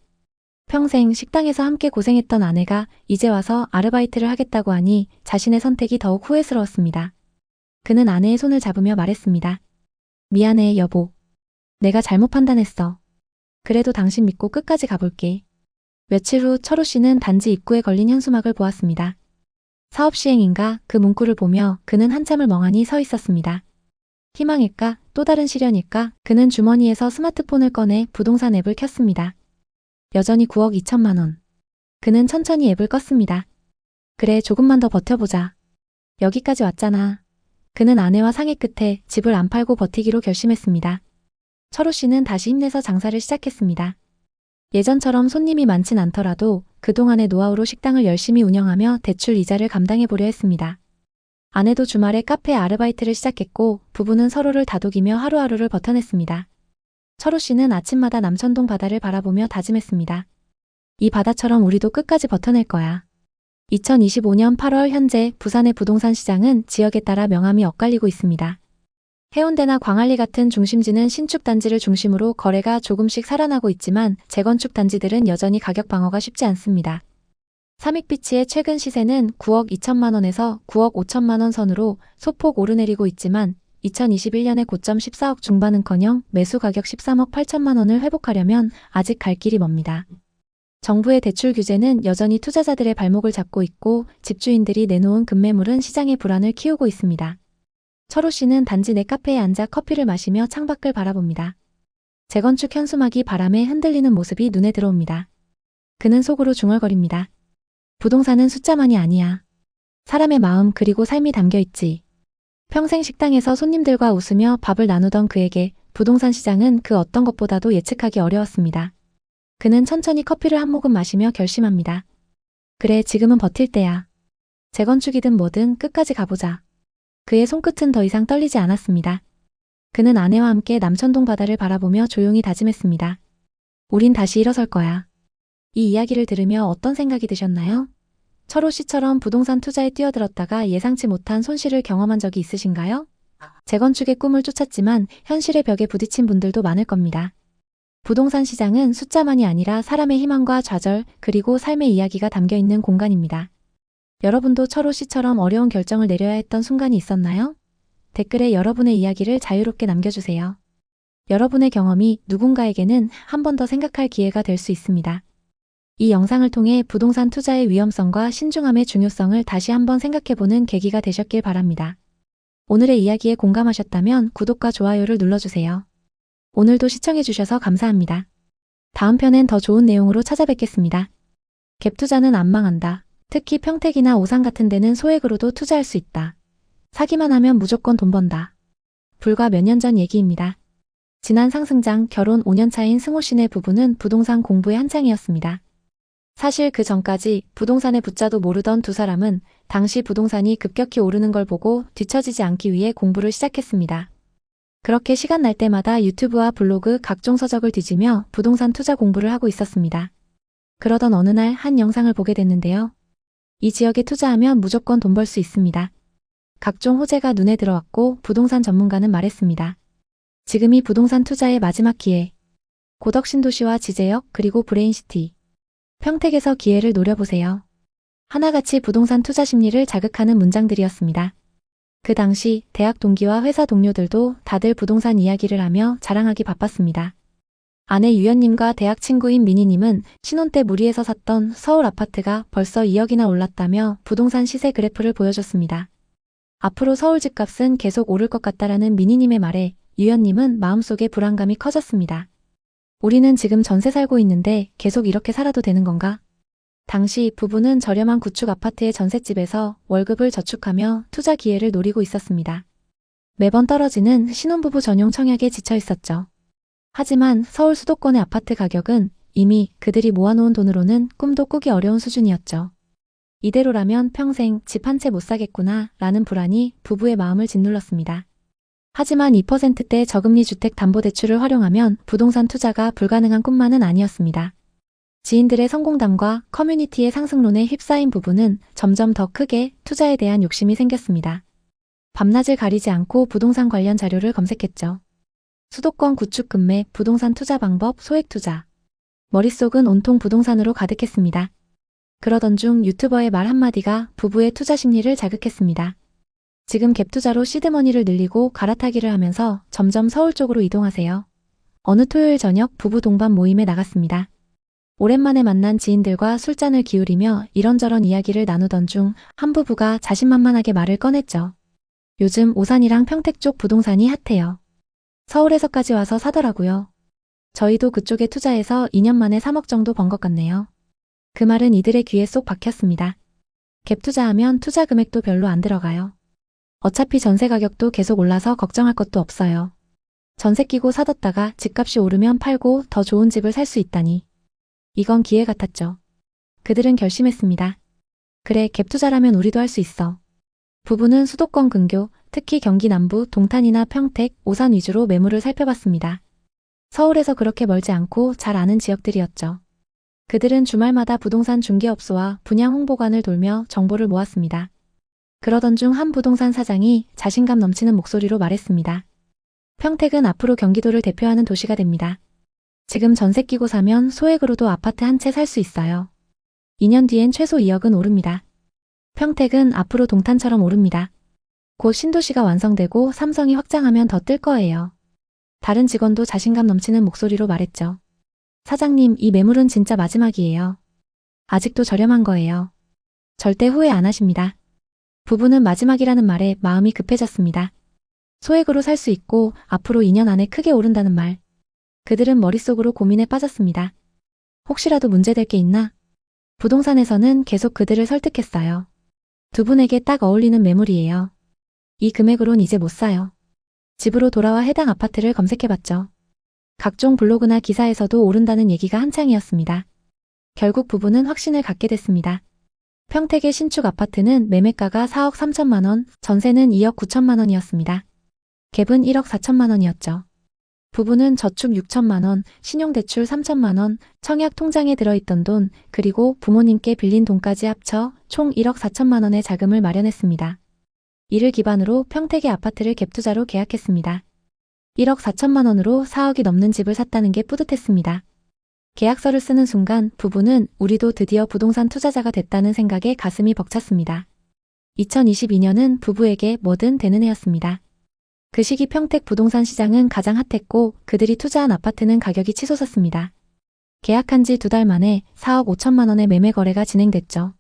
[SPEAKER 1] 평생 식당에서 함께 고생했던 아내가 이제 와서 아르바이트를 하겠다고 하니 자신의 선택이 더욱 후회스러웠습니다. 그는 아내의 손을 잡으며 말했습니다. 미안해, 여보. 내가 잘못 판단했어. 그래도 당신 믿고 끝까지 가볼게. 며칠 후 철우 씨는 단지 입구에 걸린 현수막을 보았습니다. 사업 시행인가 그 문구를 보며 그는 한참을 멍하니 서 있었습니다. 희망일까? 또 다른 시련일까? 그는 주머니에서 스마트폰을 꺼내 부동산 앱을 켰습니다. 여전히 9억 2천만 원. 그는 천천히 앱을 껐습니다. 그래, 조금만 더 버텨보자. 여기까지 왔잖아. 그는 아내와 상의 끝에 집을 안 팔고 버티기로 결심했습니다. 철우 씨는 다시 힘내서 장사를 시작했습니다. 예전처럼 손님이 많진 않더라도 그동안의 노하우로 식당을 열심히 운영하며 대출 이자를 감당해보려 했습니다. 아내도 주말에 카페 아르바이트를 시작했고 부부는 서로를 다독이며 하루하루를 버텨냈습니다. 철우 씨는 아침마다 남천동 바다를 바라보며 다짐했습니다. 이 바다처럼 우리도 끝까지 버텨낼 거야. 2025년 8월 현재 부산의 부동산 시장은 지역에 따라 명암이 엇갈리고 있습니다. 해운대나 광안리 같은 중심지는 신축 단지를 중심으로 거래가 조금씩 살아나고 있지만 재건축 단지들은 여전히 가격 방어가 쉽지 않습니다. 삼익비치의 최근 시세는 9억 2천만 원에서 9억 5천만 원 선으로 소폭 오르내리고 있지만 2021년의 고점 14억 중반은커녕 매수 가격 13억 8천만 원을 회복하려면 아직 갈 길이 멉니다. 정부의 대출 규제는 여전히 투자자들의 발목을 잡고 있고 집주인들이 내놓은 급매물은 시장의 불안을 키우고 있습니다. 철우 씨는 단지 내 카페에 앉아 커피를 마시며 창밖을 바라봅니다. 재건축 현수막이 바람에 흔들리는 모습이 눈에 들어옵니다. 그는 속으로 중얼거립니다. 부동산은 숫자만이 아니야. 사람의 마음 그리고 삶이 담겨 있지. 평생 식당에서 손님들과 웃으며 밥을 나누던 그에게 부동산 시장은 그 어떤 것보다도 예측하기 어려웠습니다. 그는 천천히 커피를 한 모금 마시며 결심합니다. 그래, 지금은 버틸 때야. 재건축이든 뭐든 끝까지 가보자. 그의 손끝은 더 이상 떨리지 않았습니다. 그는 아내와 함께 남천동 바다를 바라보며 조용히 다짐했습니다. 우린 다시 일어설 거야. 이 이야기를 들으며 어떤 생각이 드셨나요? 철우 씨처럼 부동산 투자에 뛰어들었다가 예상치 못한 손실을 경험한 적이 있으신가요? 재건축의 꿈을 쫓았지만 현실의 벽에 부딪힌 분들도 많을 겁니다. 부동산 시장은 숫자만이 아니라 사람의 희망과 좌절 그리고 삶의 이야기가 담겨 있는 공간입니다. 여러분도 철우 씨처럼 어려운 결정을 내려야 했던 순간이 있었나요? 댓글에 여러분의 이야기를 자유롭게 남겨주세요. 여러분의 경험이 누군가에게는 한 번 더 생각할 기회가 될 수 있습니다. 이 영상을 통해 부동산 투자의 위험성과 신중함의 중요성을 다시 한번 생각해보는 계기가 되셨길 바랍니다. 오늘의 이야기에 공감하셨다면 구독과 좋아요를 눌러주세요. 오늘도 시청해주셔서 감사합니다. 다음 편엔 더 좋은 내용으로 찾아뵙겠습니다. 갭 투자는 안 망한다. 특히 평택이나 오산 같은 데는 소액으로도 투자할 수 있다. 사기만 하면 무조건 돈 번다. 불과 몇 년 전 얘기입니다. 지난 상승장 결혼 5년 차인 승호 씨네 부부는 부동산 공부에 한창이었습니다. 사실 그 전까지 부동산의 부자도 모르던 두 사람은 당시 부동산이 급격히 오르는 걸 보고 뒤처지지 않기 위해 공부를 시작했습니다. 그렇게 시간 날 때마다 유튜브와 블로그 각종 서적을 뒤지며 부동산 투자 공부를 하고 있었습니다. 그러던 어느 날 한 영상을 보게 됐는데요. 이 지역에 투자하면 무조건 돈 벌 수 있습니다. 각종 호재가 눈에 들어왔고 부동산 전문가는 말했습니다. 지금이 부동산 투자의 마지막 기회. 고덕 신도시와 지제역 그리고 브레인시티. 평택에서 기회를 노려보세요. 하나같이 부동산 투자 심리를 자극하는 문장들이었습니다. 그 당시 대학 동기와 회사 동료들도 다들 부동산 이야기를 하며 자랑하기 바빴습니다. 아내 유연님과 대학 친구인 미니님은 신혼 때 무리해서 샀던 서울 아파트가 벌써 2억이나 올랐다며 부동산 시세 그래프를 보여줬습니다. 앞으로 서울 집값은 계속 오를 것 같다라는 미니님의 말에 유연님은 마음속에 불안감이 커졌습니다. 우리는 지금 전세 살고 있는데 계속 이렇게 살아도 되는 건가? 당시 부부는 저렴한 구축 아파트의 전셋집에서 월급을 저축하며 투자 기회를 노리고 있었습니다. 매번 떨어지는 신혼부부 전용 청약에 지쳐 있었죠. 하지만 서울 수도권의 아파트 가격은 이미 그들이 모아놓은 돈으로는 꿈도 꾸기 어려운 수준이었죠. 이대로라면 평생 집 한 채 못 사겠구나 라는 불안이 부부의 마음을 짓눌렀습니다. 하지만 2%대 저금리 주택담보대출을 활용하면 부동산 투자가 불가능한 꿈만은 아니었습니다. 지인들의 성공담과 커뮤니티의 상승론에 휩싸인 부부는 점점 더 크게 투자에 대한 욕심이 생겼습니다. 밤낮을 가리지 않고 부동산 관련 자료를 검색했죠. 수도권 구축 급매, 부동산 투자 방법, 소액 투자. 머릿속은 온통 부동산으로 가득했습니다. 그러던 중 유튜버의 말 한마디가 부부의 투자 심리를 자극했습니다. 지금 갭 투자로 시드머니를 늘리고 갈아타기를 하면서 점점 서울 쪽으로 이동하세요. 어느 토요일 저녁 부부 동반 모임에 나갔습니다. 오랜만에 만난 지인들과 술잔을 기울이며 이런저런 이야기를 나누던 중 한 부부가 자신만만하게 말을 꺼냈죠. 요즘 오산이랑 평택 쪽 부동산이 핫해요. 서울에서까지 와서 사더라고요. 저희도 그쪽에 투자해서 2년 만에 3억 정도 번 것 같네요. 그 말은 이들의 귀에 쏙 박혔습니다. 갭 투자하면 투자 금액도 별로 안 들어가요. 어차피 전세 가격도 계속 올라서 걱정할 것도 없어요. 전세 끼고 사뒀다가 집값이 오르면 팔고 더 좋은 집을 살 수 있다니. 이건 기회 같았죠. 그들은 결심했습니다. 그래, 갭 투자라면 우리도 할 수 있어. 부부는 수도권 근교, 특히 경기 남부, 동탄이나 평택, 오산 위주로 매물을 살펴봤습니다. 서울에서 그렇게 멀지 않고 잘 아는 지역들이었죠. 그들은 주말마다 부동산 중개업소와 분양 홍보관을 돌며 정보를 모았습니다. 그러던 중 한 부동산 사장이 자신감 넘치는 목소리로 말했습니다. 평택은 앞으로 경기도를 대표하는 도시가 됩니다. 지금 전세 끼고 사면 소액으로도 아파트 한 채 살 수 있어요. 2년 뒤엔 최소 2억은 오릅니다. 평택은 앞으로 동탄처럼 오릅니다. 곧 신도시가 완성되고 삼성이 확장하면 더 뜰 거예요. 다른 직원도 자신감 넘치는 목소리로 말했죠. 사장님, 이 매물은 진짜 마지막이에요. 아직도 저렴한 거예요. 절대 후회 안 하십니다. 부부는 마지막이라는 말에 마음이 급해졌습니다. 소액으로 살 수 있고 앞으로 2년 안에 크게 오른다는 말. 그들은 머릿속으로 고민에 빠졌습니다. 혹시라도 문제될 게 있나? 부동산에서는 계속 그들을 설득했어요. 두 분에게 딱 어울리는 매물이에요. 이 금액으론 이제 못 사요. 집으로 돌아와 해당 아파트를 검색해봤죠. 각종 블로그나 기사에서도 오른다는 얘기가 한창이었습니다. 결국 부부는 확신을 갖게 됐습니다. 평택의 신축 아파트는 매매가가 4억 3천만 원, 전세는 2억 9천만 원이었습니다. 갭은 1억 4천만 원이었죠. 부부는 저축 6천만 원, 신용대출 3천만 원, 청약 통장에 들어있던 돈, 그리고 부모님께 빌린 돈까지 합쳐 총 1억 4천만 원의 자금을 마련했습니다. 이를 기반으로 평택의 아파트를 갭투자로 계약했습니다. 1억 4천만 원으로 4억이 넘는 집을 샀다는 게 뿌듯했습니다. 계약서를 쓰는 순간 부부는 우리도 드디어 부동산 투자자가 됐다는 생각에 가슴이 벅찼습니다. 2022년은 부부에게 뭐든 되는 해였습니다. 그 시기 평택 부동산 시장은 가장 핫했고 그들이 투자한 아파트는 가격이 치솟았습니다. 계약한 지 2달 만에 4억 5천만 원의 매매 거래가 진행됐죠.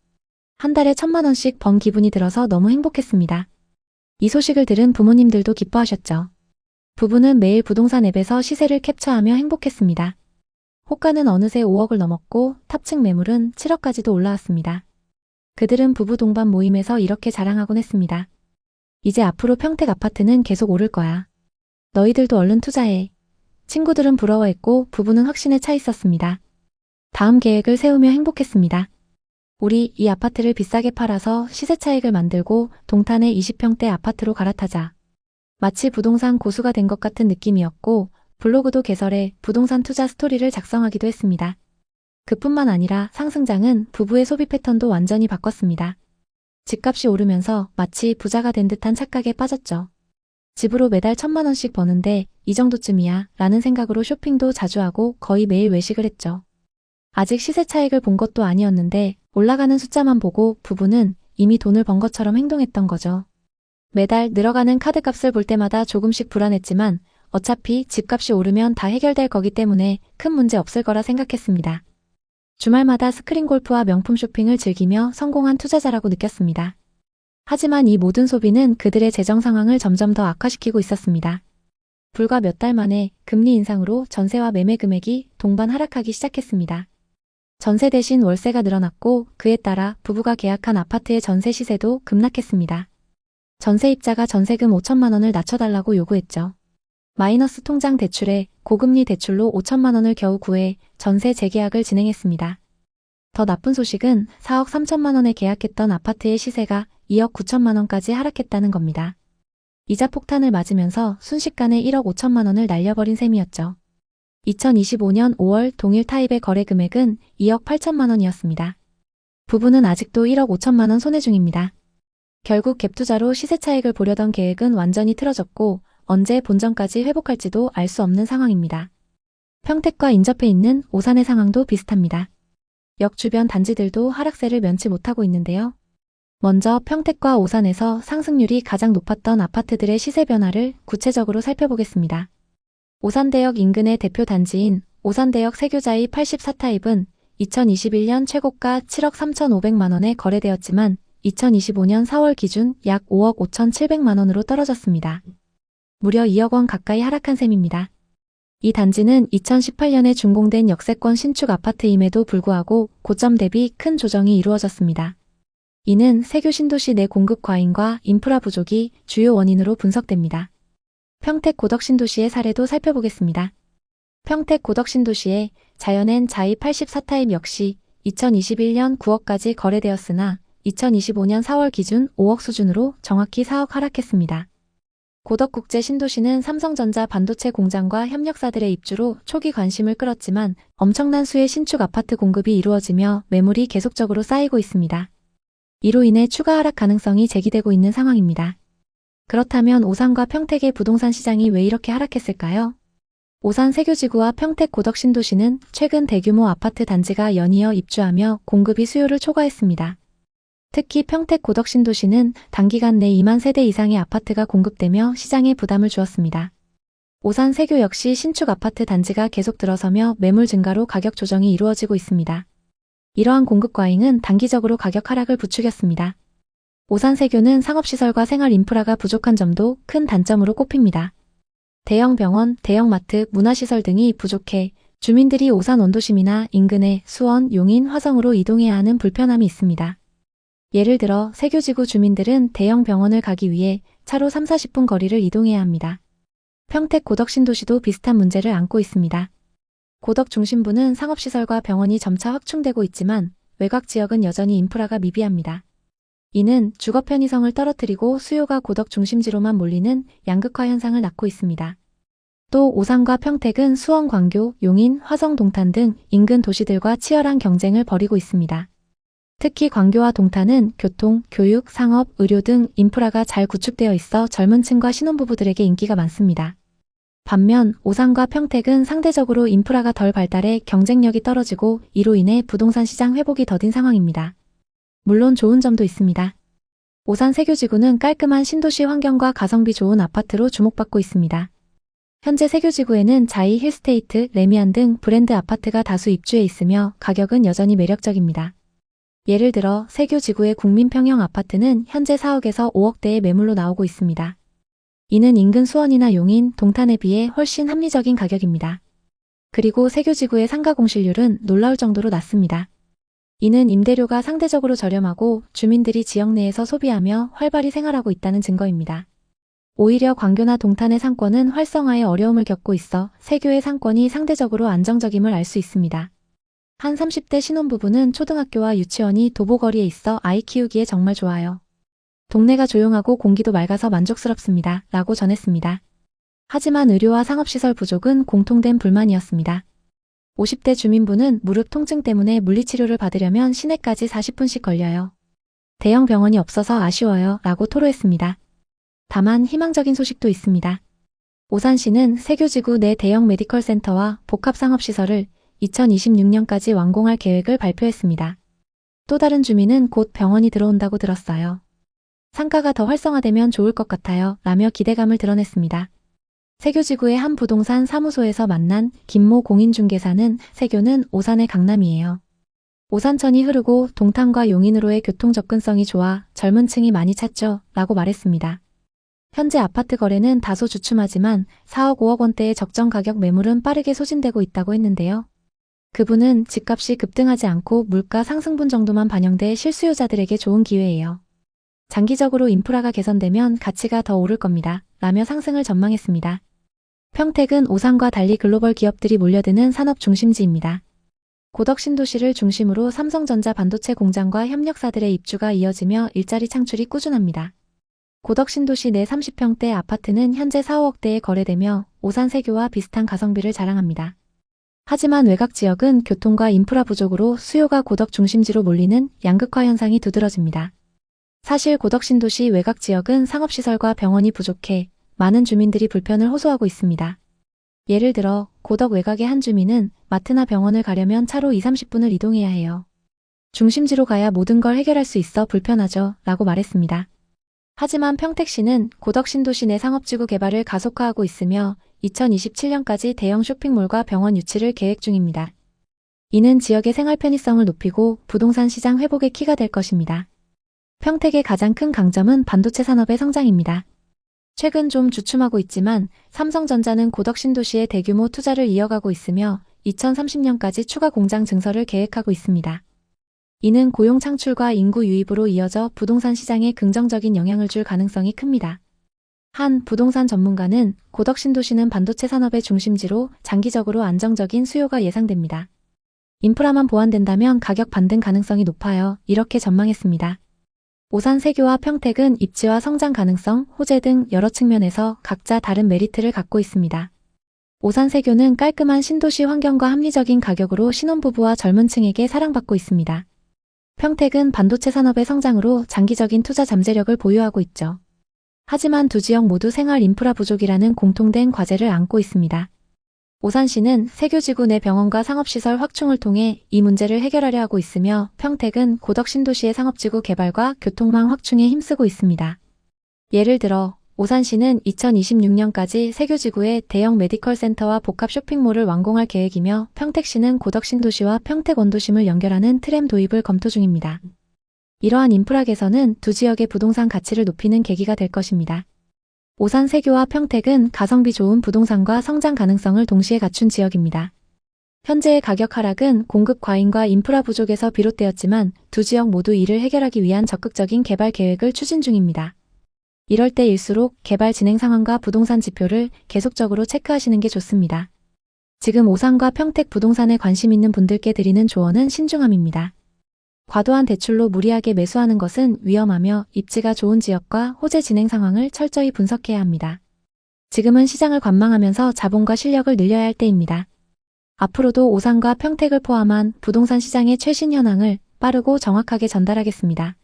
[SPEAKER 1] 한 달에 1,000만 원씩 번 기분이 들어서 너무 행복했습니다. 이 소식을 들은 부모님들도 기뻐하셨죠. 부부는 매일 부동산 앱에서 시세를 캡처하며 행복했습니다. 호가는 어느새 5억을 넘었고 탑층 매물은 7억까지도 올라왔습니다. 그들은 부부 동반 모임에서 이렇게 자랑하곤 했습니다. 이제 앞으로 평택 아파트는 계속 오를 거야. 너희들도 얼른 투자해. 친구들은 부러워했고 부부는 확신에 차 있었습니다. 다음 계획을 세우며 행복했습니다. 우리 이 아파트를 비싸게 팔아서 시세 차익을 만들고 동탄의 20평대 아파트로 갈아타자. 마치 부동산 고수가 된 것 같은 느낌이었고 블로그도 개설해 부동산 투자 스토리를 작성하기도 했습니다. 그뿐만 아니라 상승장은 부부의 소비 패턴도 완전히 바꿨습니다. 집값이 오르면서 마치 부자가 된 듯한 착각에 빠졌죠. 집으로 매달 1,000만 원씩 버는데 이 정도쯤이야 라는 생각으로 쇼핑도 자주 하고 거의 매일 외식을 했죠. 아직 시세 차익을 본 것도 아니었는데 올라가는 숫자만 보고 부부는 이미 돈을 번 것처럼 행동했던 거죠. 매달 늘어가는 카드값을 볼 때마다 조금씩 불안했지만 어차피 집값이 오르면 다 해결될 거기 때문에 큰 문제 없을 거라 생각했습니다. 주말마다 스크린 골프와 명품 쇼핑을 즐기며 성공한 투자자라고 느꼈습니다. 하지만 이 모든 소비는 그들의 재정 상황을 점점 더 악화시키고 있었습니다. 불과 몇 달 만에 금리 인상으로 전세와 매매 금액이 동반 하락하기 시작했습니다. 전세 대신 월세가 늘어났고 그에 따라 부부가 계약한 아파트의 전세 시세도 급락했습니다. 전세입자가 전세금 5천만 원을 낮춰달라고 요구했죠. 마이너스 통장 대출에 고금리 대출로 5천만 원을 겨우 구해 전세 재계약을 진행했습니다. 더 나쁜 소식은 4억 3천만 원에 계약했던 아파트의 시세가 2억 9천만 원까지 하락했다는 겁니다. 이자 폭탄을 맞으면서 순식간에 1억 5천만 원을 날려버린 셈이었죠. 2025년 5월 동일 타입의 거래 금액은 2억 8천만 원이었습니다. 부부는 아직도 1억 5천만 원 손해 중입니다. 결국 갭투자로 시세 차익을 보려던 계획은 완전히 틀어졌고 언제 본전까지 회복할지도 알 수 없는 상황입니다. 평택과 인접해 있는 오산의 상황도 비슷합니다. 역 주변 단지들도 하락세를 면치 못하고 있는데요. 먼저 평택과 오산에서 상승률이 가장 높았던 아파트들의 시세 변화를 구체적으로 살펴보겠습니다. 오산대역 인근의 대표 단지인 오산대역 세교자이 84타입은 2021년 최고가 7억 3,500만 원에 거래되었지만 2025년 4월 기준 약 5억 5,700만 원으로 떨어졌습니다. 무려 2억 원 가까이 하락한 셈입니다. 이 단지는 2018년에 준공된 역세권 신축 아파트임에도 불구하고 고점 대비 큰 조정이 이루어졌습니다. 이는 세교 신도시 내 공급 과잉과 인프라 부족이 주요 원인으로 분석됩니다. 평택 고덕 신도시의 사례도 살펴보겠습니다. 평택 고덕 신도시의 자연엔 자이 84타입 역시 2021년 9억까지 거래되었으나 2025년 4월 기준 5억 수준으로 정확히 4억 하락했습니다. 고덕국제 신도시는 삼성전자 반도체 공장과 협력사들의 입주로 초기 관심을 끌었지만 엄청난 수의 신축 아파트 공급이 이루어지며 매물이 계속적으로 쌓이고 있습니다. 이로 인해 추가 하락 가능성이 제기되고 있는 상황입니다. 그렇다면 오산과 평택의 부동산 시장이 왜 이렇게 하락했을까요? 오산 세교지구와 평택 고덕 신도시는 최근 대규모 아파트 단지가 연이어 입주하며 공급이 수요를 초과했습니다. 특히 평택 고덕 신도시는 단기간 내 2만 세대 이상의 아파트가 공급되며 시장에 부담을 주었습니다. 오산 세교 역시 신축 아파트 단지가 계속 들어서며 매물 증가로 가격 조정이 이루어지고 있습니다. 이러한 공급 과잉은 단기적으로 가격 하락을 부추겼습니다. 오산 세교는 상업시설과 생활 인프라가 부족한 점도 큰 단점으로 꼽힙니다. 대형 병원, 대형 마트, 문화시설 등이 부족해 주민들이 오산 원도심이나 인근의 수원, 용인, 화성으로 이동해야 하는 불편함이 있습니다. 예를 들어 세교지구 주민들은 대형 병원을 가기 위해 차로 3-40분 거리를 이동해야 합니다. 평택 고덕 신도시도 비슷한 문제를 안고 있습니다. 고덕 중심부는 상업시설과 병원이 점차 확충되고 있지만 외곽 지역은 여전히 인프라가 미비합니다. 이는 주거 편의성을 떨어뜨리고 수요가 고덕 중심지로만 몰리는 양극화 현상을 낳고 있습니다. 또 오산과 평택은 수원, 광교, 용인, 화성, 동탄 등 인근 도시들과 치열한 경쟁을 벌이고 있습니다. 특히 광교와 동탄은 교통, 교육, 상업, 의료 등 인프라가 잘 구축되어 있어 젊은 층과 신혼부부들에게 인기가 많습니다. 반면 오산과 평택은 상대적으로 인프라가 덜 발달해 경쟁력이 떨어지고 이로 인해 부동산 시장 회복이 더딘 상황입니다. 물론 좋은 점도 있습니다. 오산 세교지구는 깔끔한 신도시 환경과 가성비 좋은 아파트로 주목받고 있습니다. 현재 세교지구에는 자이, 힐스테이트, 레미안 등 브랜드 아파트가 다수 입주해 있으며 가격은 여전히 매력적입니다. 예를 들어 세교지구의 국민평형 아파트는 현재 4억에서 5억대의 매물로 나오고 있습니다. 이는 인근 수원이나 용인, 동탄에 비해 훨씬 합리적인 가격입니다. 그리고 세교지구의 상가 공실률은 놀라울 정도로 낮습니다. 이는 임대료가 상대적으로 저렴하고 주민들이 지역 내에서 소비하며 활발히 생활하고 있다는 증거입니다. 오히려 광교나 동탄의 상권은 활성화에 어려움을 겪고 있어 세교의 상권이 상대적으로 안정적임을 알 수 있습니다. 한 30대 신혼부부는 초등학교와 유치원이 도보거리에 있어 아이 키우기에 정말 좋아요. 동네가 조용하고 공기도 맑아서 만족스럽습니다. 라고 전했습니다. 하지만 의료와 상업시설 부족은 공통된 불만이었습니다. 50대 주민부는 무릎 통증 때문에 물리치료를 받으려면 시내까지 40분씩 걸려요. 대형 병원이 없어서 아쉬워요 라고 토로했습니다. 다만 희망적인 소식도 있습니다. 오산시는 세교지구 내 대형 메디컬 센터와 복합상업시설을 2026년까지 완공할 계획을 발표했습니다. 또 다른 주민은 곧 병원이 들어온다고 들었어요. 상가가 더 활성화되면 좋을 것 같아요 라며 기대감을 드러냈습니다. 세교지구의 한 부동산 사무소에서 만난 김모 공인중개사는 세교는 오산의 강남이에요. 오산천이 흐르고 동탄과 용인으로의 교통 접근성이 좋아 젊은 층이 많이 찾죠 라고 말했습니다. 현재 아파트 거래는 다소 주춤하지만 4억 5억 원대의 적정 가격 매물은 빠르게 소진되고 있다고 했는데요. 그분은 집값이 급등하지 않고 물가 상승분 정도만 반영돼 실수요자들에게 좋은 기회예요. 장기적으로 인프라가 개선되면 가치가 더 오를 겁니다. 라며 상승을 전망했습니다. 평택은 오산과 달리 글로벌 기업들이 몰려드는 산업 중심지입니다. 고덕 신도시를 중심으로 삼성전자 반도체 공장과 협력사들의 입주가 이어지며 일자리 창출이 꾸준합니다. 고덕 신도시 내 30평대 아파트는 현재 4, 5억대에 거래되며 오산 세교와 비슷한 가성비를 자랑합니다. 하지만 외곽 지역은 교통과 인프라 부족으로 수요가 고덕 중심지로 몰리는 양극화 현상이 두드러집니다. 사실 고덕 신도시 외곽 지역은 상업시설과 병원이 부족해 많은 주민들이 불편을 호소하고 있습니다. 예를 들어 고덕 외곽의 한 주민은 마트나 병원을 가려면 차로 2~30분을 이동해야 해요. 중심지로 가야 모든 걸 해결할 수 있어 불편하죠 라고 말했습니다. 하지만 평택시는 고덕 신도시 내 상업지구 개발을 가속화하고 있으며 2027년까지 대형 쇼핑몰과 병원 유치를 계획 중입니다. 이는 지역의 생활 편의성을 높이고 부동산 시장 회복의 키가 될 것입니다. 평택의 가장 큰 강점은 반도체 산업의 성장입니다. 최근 좀 주춤하고 있지만 삼성전자는 고덕 신도시에 대규모 투자를 이어가고 있으며 2030년까지 추가 공장 증설을 계획하고 있습니다. 이는 고용 창출과 인구 유입으로 이어져 부동산 시장에 긍정적인 영향을 줄 가능성이 큽니다. 한 부동산 전문가는 고덕 신도시는 반도체 산업의 중심지로 장기적으로 안정적인 수요가 예상됩니다. 인프라만 보완된다면 가격 반등 가능성이 높아요. 이렇게 전망했습니다. 오산 세교와 평택은 입지와 성장 가능성, 호재 등 여러 측면에서 각자 다른 메리트를 갖고 있습니다. 오산 세교는 깔끔한 신도시 환경과 합리적인 가격으로 신혼부부와 젊은 층에게 사랑받고 있습니다. 평택은 반도체 산업의 성장으로 장기적인 투자 잠재력을 보유하고 있죠. 하지만 두 지역 모두 생활 인프라 부족이라는 공통된 과제를 안고 있습니다. 오산시는 세교지구 내 병원과 상업시설 확충을 통해 이 문제를 해결하려 하고 있으며 평택은 고덕 신도시의 상업지구 개발과 교통망 확충에 힘쓰고 있습니다. 예를 들어 오산시는 2026년까지 세교지구에 대형 메디컬 센터와 복합 쇼핑몰을 완공할 계획이며 평택시는 고덕 신도시와 평택 원도심을 연결하는 트램 도입을 검토 중입니다. 이러한 인프라 개선은 두 지역의 부동산 가치를 높이는 계기가 될 것입니다. 오산 세교와 평택은 가성비 좋은 부동산과 성장 가능성을 동시에 갖춘 지역입니다. 현재의 가격 하락은 공급 과잉과 인프라 부족에서 비롯되었지만 두 지역 모두 이를 해결하기 위한 적극적인 개발 계획을 추진 중입니다. 이럴 때일수록 개발 진행 상황과 부동산 지표를 계속적으로 체크하시는 게 좋습니다. 지금 오산과 평택 부동산에 관심 있는 분들께 드리는 조언은 신중함입니다. 과도한 대출로 무리하게 매수하는 것은 위험하며 입지가 좋은 지역과 호재 진행 상황을 철저히 분석해야 합니다. 지금은 시장을 관망하면서 자본과 실력을 늘려야 할 때입니다. 앞으로도 오산과 평택을 포함한 부동산 시장의 최신 현황을 빠르고 정확하게 전달하겠습니다.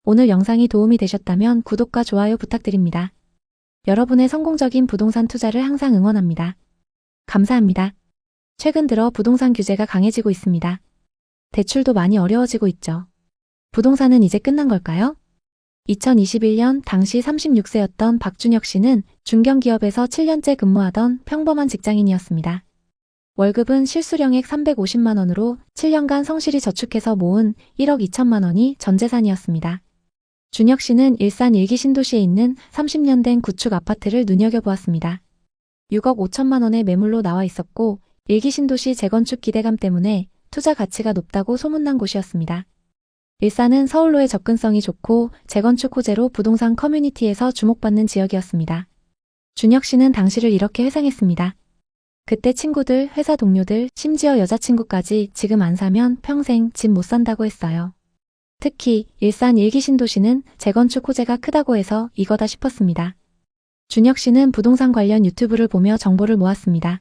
[SPEAKER 1] 오늘 영상이 도움이 되셨다면 구독과 좋아요 부탁드립니다. 여러분의 성공적인 부동산 투자를 항상 응원합니다. 감사합니다. 최근 들어 부동산 규제가 강해지고 있습니다. 대출도 많이 어려워지고 있죠. 부동산은 이제 끝난 걸까요? 2021년 당시 36세였던 박준혁 씨는 중견기업에서 7년째 근무하던 평범한 직장인이었습니다. 월급은 실수령액 350만 원으로 7년간 성실히 저축해서 모은 1억 2천만 원이 전 재산이었습니다. 준혁 씨는 일산 일기 신도시에 있는 30년 된 구축 아파트를 눈여겨보았습니다. 6억 5천만 원의 매물로 나와 있었고 일기 신도시 재건축 기대감 때문에 투자 가치가 높다고 소문난 곳이었습니다. 일산은 서울로의 접근성이 좋고 재건축 호재로 부동산 커뮤니티에서 주목받는 지역이었습니다. 준혁 씨는 당시를 이렇게 회상했습니다. 그때 친구들, 회사 동료들, 심지어 여자친구까지 지금 안 사면 평생 집 못 산다고 했어요. 특히 일산 일기 신도시는 재건축 호재가 크다고 해서 이거다 싶었습니다. 준혁 씨는 부동산 관련 유튜브를 보며 정보를 모았습니다.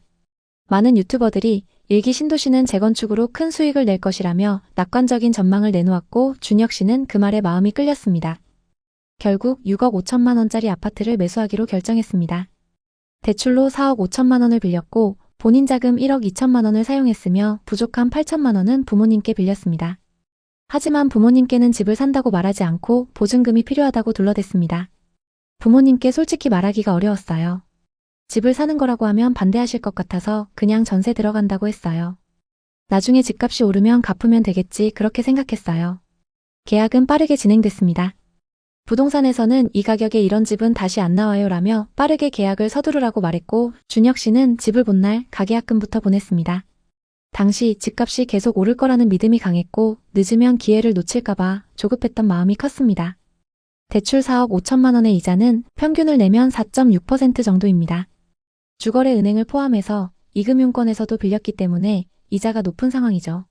[SPEAKER 1] 많은 유튜버들이 일기 신도시는 재건축으로 큰 수익을 낼 것이라며 낙관적인 전망을 내놓았고 준혁 씨는 그 말에 마음이 끌렸습니다. 결국 6억 5천만 원짜리 아파트를 매수하기로 결정했습니다. 대출로 4억 5천만 원을 빌렸고 본인 자금 1억 2천만 원을 사용했으며 부족한 8천만 원은 부모님께 빌렸습니다. 하지만 부모님께는 집을 산다고 말하지 않고 보증금이 필요하다고 둘러댔습니다. 부모님께 솔직히 말하기가 어려웠어요. 집을 사는 거라고 하면 반대하실 것 같아서 그냥 전세 들어간다고 했어요. 나중에 집값이 오르면 갚으면 되겠지 그렇게 생각했어요. 계약은 빠르게 진행됐습니다. 부동산에서는 이 가격에 이런 집은 다시 안 나와요 라며 빠르게 계약을 서두르라고 말했고 준혁 씨는 집을 본 날 가계약금부터 보냈습니다. 당시 집값이 계속 오를 거라는 믿음이 강했고 늦으면 기회를 놓칠까봐 조급했던 마음이 컸습니다. 대출 4억 5천만 원의 이자는 평균을 내면 4.6% 정도입니다. 주거래 은행을 포함해서 이금융권에서도 빌렸기 때문에 이자가 높은 상황이죠.